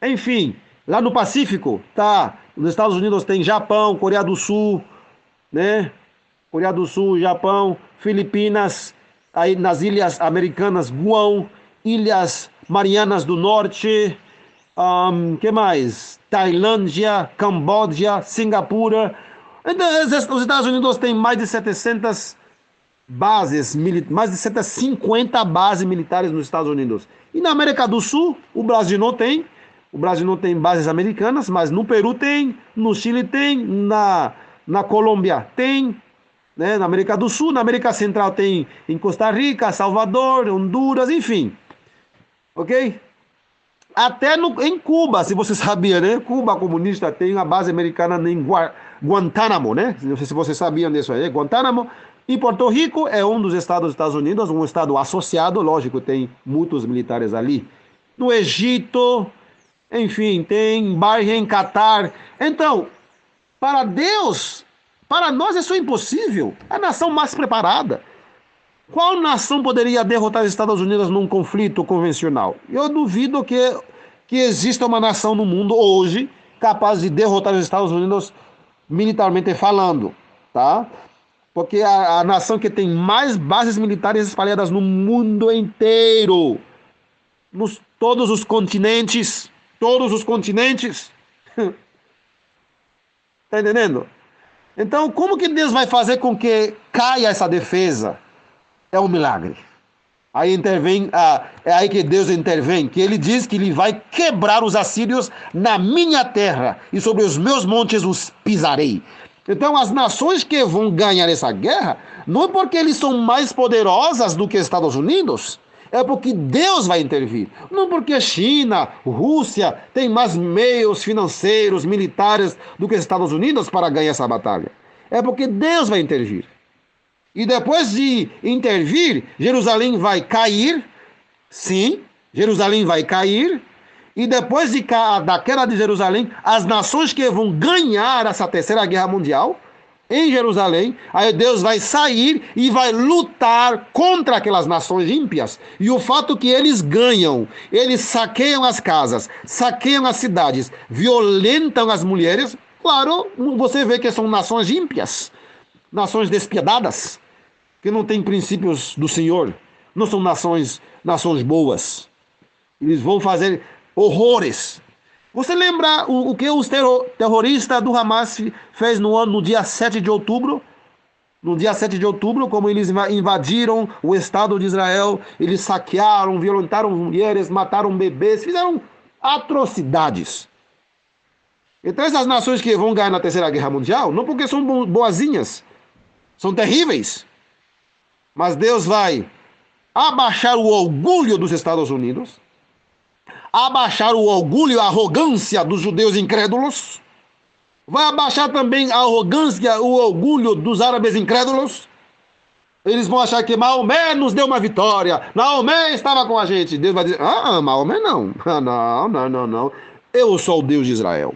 enfim, lá no Pacífico, tá? Nos Estados Unidos tem Japão, Coreia do Sul, né? Coreia do Sul, Japão, Filipinas, aí nas ilhas americanas, Guam, Ilhas Marianas do Norte, que mais? Tailândia, Camboja, Singapura. Então, os Estados Unidos têm mais de 700 bases, mais de 750 bases militares nos Estados Unidos. E na América do Sul, o Brasil não tem. O Brasil não tem bases americanas, mas no Peru tem, no Chile tem, na Colômbia tem, né? Na América do Sul, na América Central tem em Costa Rica, Salvador, Honduras, enfim. Ok? Até em Cuba, se você sabia, né? Cuba comunista tem uma base americana em Guantánamo, né? Não sei se vocês sabiam disso aí. Guantánamo. E Porto Rico é um dos estados dos Estados Unidos, um estado associado, lógico, tem muitos militares ali. No Egito, enfim, tem Bahrein, Catar. Então, para Deus, para nós isso é impossível. A nação mais preparada. Qual nação poderia derrotar os Estados Unidos num conflito convencional? Eu duvido que exista uma nação no mundo hoje capaz de derrotar os Estados Unidos militarmente falando, tá? Porque a nação que tem mais bases militares espalhadas no mundo inteiro, todos os continentes, tá entendendo? Então, como que Deus vai fazer com que caia essa defesa? É um milagre. Aí é aí que Deus intervém, que ele diz que ele vai quebrar os assírios na minha terra, e sobre os meus montes os pisarei. Então as nações que vão ganhar essa guerra, não é porque eles são mais poderosas do que os Estados Unidos, é porque Deus vai intervir. Não porque China, Rússia tem mais meios financeiros, militares do que os Estados Unidos para ganhar essa batalha. É porque Deus vai intervir. E depois de intervir, Jerusalém vai cair. Sim, Jerusalém vai cair. E depois da queda de Jerusalém, as nações que vão ganhar essa terceira guerra mundial em Jerusalém, aí Deus vai sair e vai lutar contra aquelas nações ímpias. E o fato que eles ganham, eles saqueiam as casas, saqueiam as cidades, violentam as mulheres, claro, você vê que são nações ímpias, nações despiedadas, que não têm princípios do Senhor, não são nações boas. Eles vão fazer horrores. Você lembra o que os terroristas do Hamas fez no dia 7 de outubro? No dia 7 de outubro, como eles invadiram o Estado de Israel, eles saquearam, violentaram mulheres, mataram bebês, fizeram atrocidades. Então essas nações que vão ganhar na Terceira Guerra Mundial, não porque são boazinhas, são terríveis. Mas Deus vai abaixar o orgulho dos Estados Unidos, abaixar o orgulho e a arrogância dos judeus incrédulos, vai abaixar também a arrogância, o orgulho dos árabes incrédulos. Eles vão achar que Maomé nos deu uma vitória, Maomé estava com a gente. Deus vai dizer, Maomé não, não, eu sou o Deus de Israel.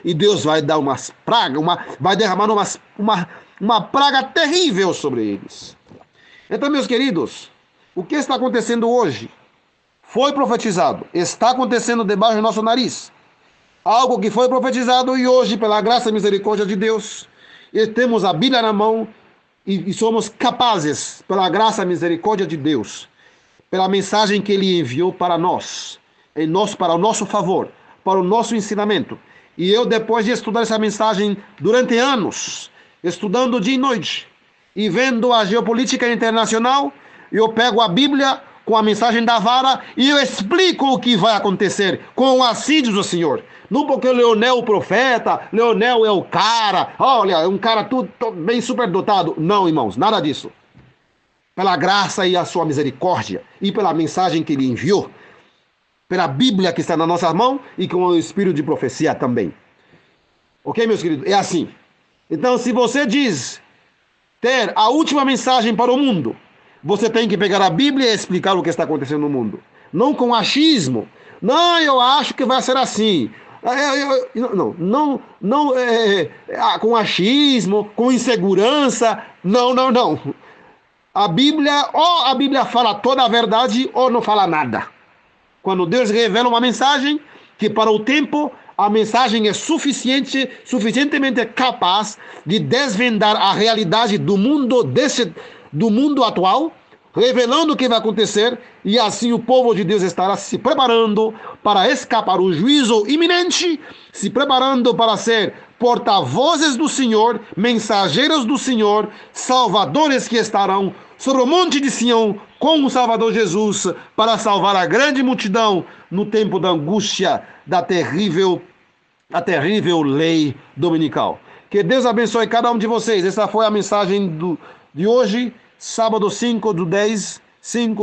E Deus vai dar umas pragas, vai derramar uma praga terrível sobre eles. Então, meus queridos, o que está acontecendo hoje foi profetizado, está acontecendo debaixo do nosso nariz. Algo que foi profetizado e hoje, pela graça e misericórdia de Deus, temos a Bíblia na mão e somos capazes, pela graça e misericórdia de Deus, pela mensagem que Ele enviou para nós, para o nosso favor, para o nosso ensinamento. E eu, depois de estudar essa mensagem durante anos, estudando dia e noite, e vendo a geopolítica internacional, eu pego a Bíblia com a mensagem da vara e eu explico o que vai acontecer com o assídios do Senhor. Não porque Leonel é o profeta, Leonel é o cara, olha, é um cara tudo bem superdotado. Não, irmãos, nada disso. Pela graça e a sua misericórdia, e pela mensagem que Ele enviou, pela Bíblia que está na nossa mão e com o espírito de profecia também. Ok, meus queridos? É assim. Então, se você diz ter a última mensagem para o mundo, você tem que pegar a Bíblia e explicar o que está acontecendo no mundo. Não com achismo. Não, eu acho que vai ser assim. Não, com achismo, com insegurança. Não. A Bíblia fala toda a verdade ou não fala nada. Quando Deus revela uma mensagem, que para o tempo a mensagem é suficientemente capaz de desvendar a realidade do mundo atual, revelando o que vai acontecer, e assim o povo de Deus estará se preparando para escapar o juízo iminente, se preparando para ser porta-vozes do Senhor, mensageiros do Senhor, salvadores que estarão sobre o monte de Sião com o Salvador Jesus para salvar a grande multidão no tempo da angústia da terrível lei dominical. Que Deus abençoe cada um de vocês. Essa foi a mensagem de hoje, sábado 5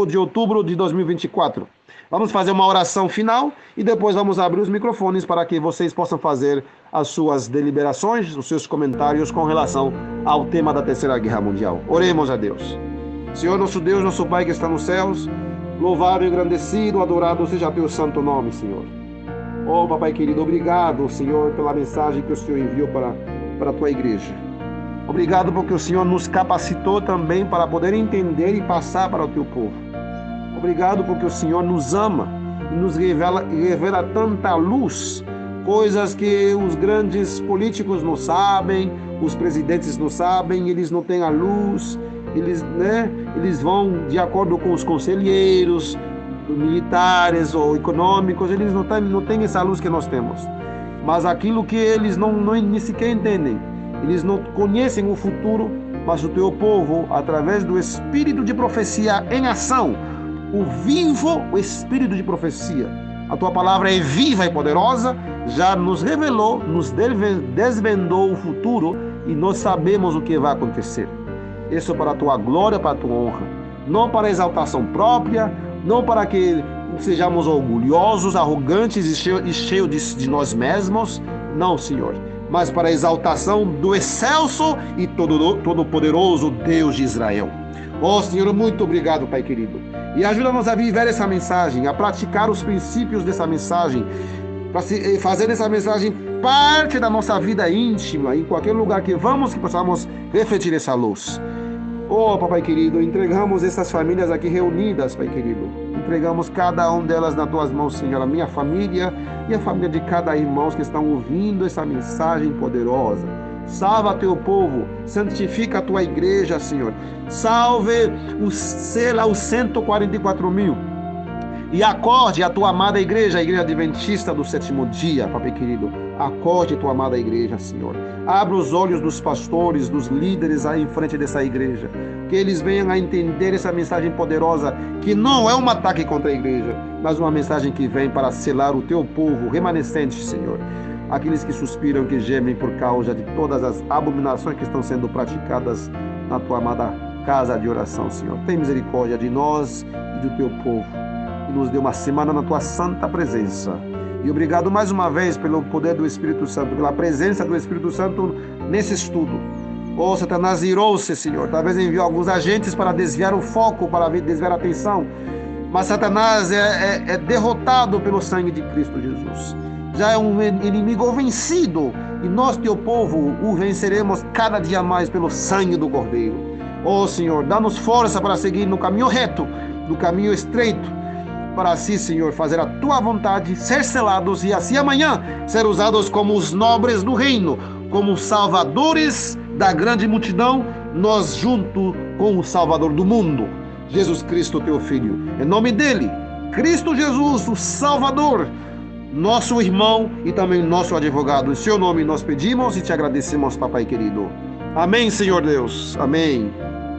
de outubro de 2024. Vamos fazer uma oração final e depois vamos abrir os microfones para que vocês possam fazer as suas deliberações, os seus comentários com relação ao tema da Terceira Guerra Mundial. Oremos a Deus. Senhor, nosso Deus, nosso Pai que está nos céus, louvado, engrandecido, adorado seja teu santo nome, Senhor. Oh, Papai querido, obrigado, Senhor, pela mensagem que o Senhor enviou para a tua igreja. Obrigado porque o Senhor nos capacitou também para poder entender e passar para o teu povo. Obrigado porque o Senhor nos ama e nos revela tanta luz, coisas que os grandes políticos não sabem, os presidentes não sabem, eles não têm a luz, eles vão de acordo com os conselheiros, militares ou econômicos, eles não têm essa luz que nós temos. Mas aquilo que eles nem sequer entendem, eles não conhecem o futuro, mas o teu povo, através do espírito de profecia em ação, o espírito de profecia, a tua palavra é viva e poderosa, já nos revelou, nos desvendou o futuro e nós sabemos o que vai acontecer. Isso para a tua glória, para a tua honra, não para a exaltação própria, não para que sejamos orgulhosos, arrogantes e cheios de nós mesmos, não, Senhor, mas para a exaltação do excelso e todo-poderoso Deus de Israel. Oh, Senhor, muito obrigado, Pai querido. E ajuda-nos a viver essa mensagem, a praticar os princípios dessa mensagem, para fazer essa mensagem parte da nossa vida íntima, em qualquer lugar que vamos, que possamos refletir essa luz. Oh, Papai querido, entregamos essas famílias aqui reunidas, Pai querido. Entregamos cada uma delas nas tuas mãos, Senhor, a minha família e a família de cada irmão que estão ouvindo essa mensagem poderosa. Salva teu povo, santifica a tua igreja, Senhor. Salve os 144 mil. E acorde a tua amada igreja, a igreja adventista do sétimo dia, Papai querido. Acorde a tua amada igreja, Senhor. Abra os olhos dos pastores, dos líderes aí em frente dessa igreja. Que eles venham a entender essa mensagem poderosa, que não é um ataque contra a igreja, mas uma mensagem que vem para selar o teu povo remanescente, Senhor. Aqueles que suspiram, que gemem por causa de todas as abominações que estão sendo praticadas na tua amada casa de oração, Senhor. Tem misericórdia de nós e do teu povo. E nos dê uma semana na tua santa presença. E obrigado mais uma vez pelo poder do Espírito Santo, pela presença do Espírito Santo nesse estudo. Oh, Satanás irou-se, Senhor. Talvez enviou alguns agentes para desviar o foco, para desviar a atenção. Mas Satanás é derrotado pelo sangue de Cristo Jesus. Já é um inimigo vencido. E nós, teu povo, o venceremos cada dia mais pelo sangue do Cordeiro. Oh, Senhor, dá-nos força para seguir no caminho reto, no caminho estreito, para assim, Senhor, fazer a tua vontade, ser selados e assim amanhã ser usados como os nobres do reino, como salvadores da grande multidão nós junto com o Salvador do mundo, Jesus Cristo, teu Filho. Em nome dele, Cristo Jesus, o Salvador, nosso irmão e também nosso advogado. Em seu nome nós pedimos e te agradecemos, papai querido. Amém, Senhor Deus. Amém.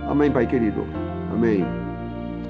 Amém, Pai querido. Amém.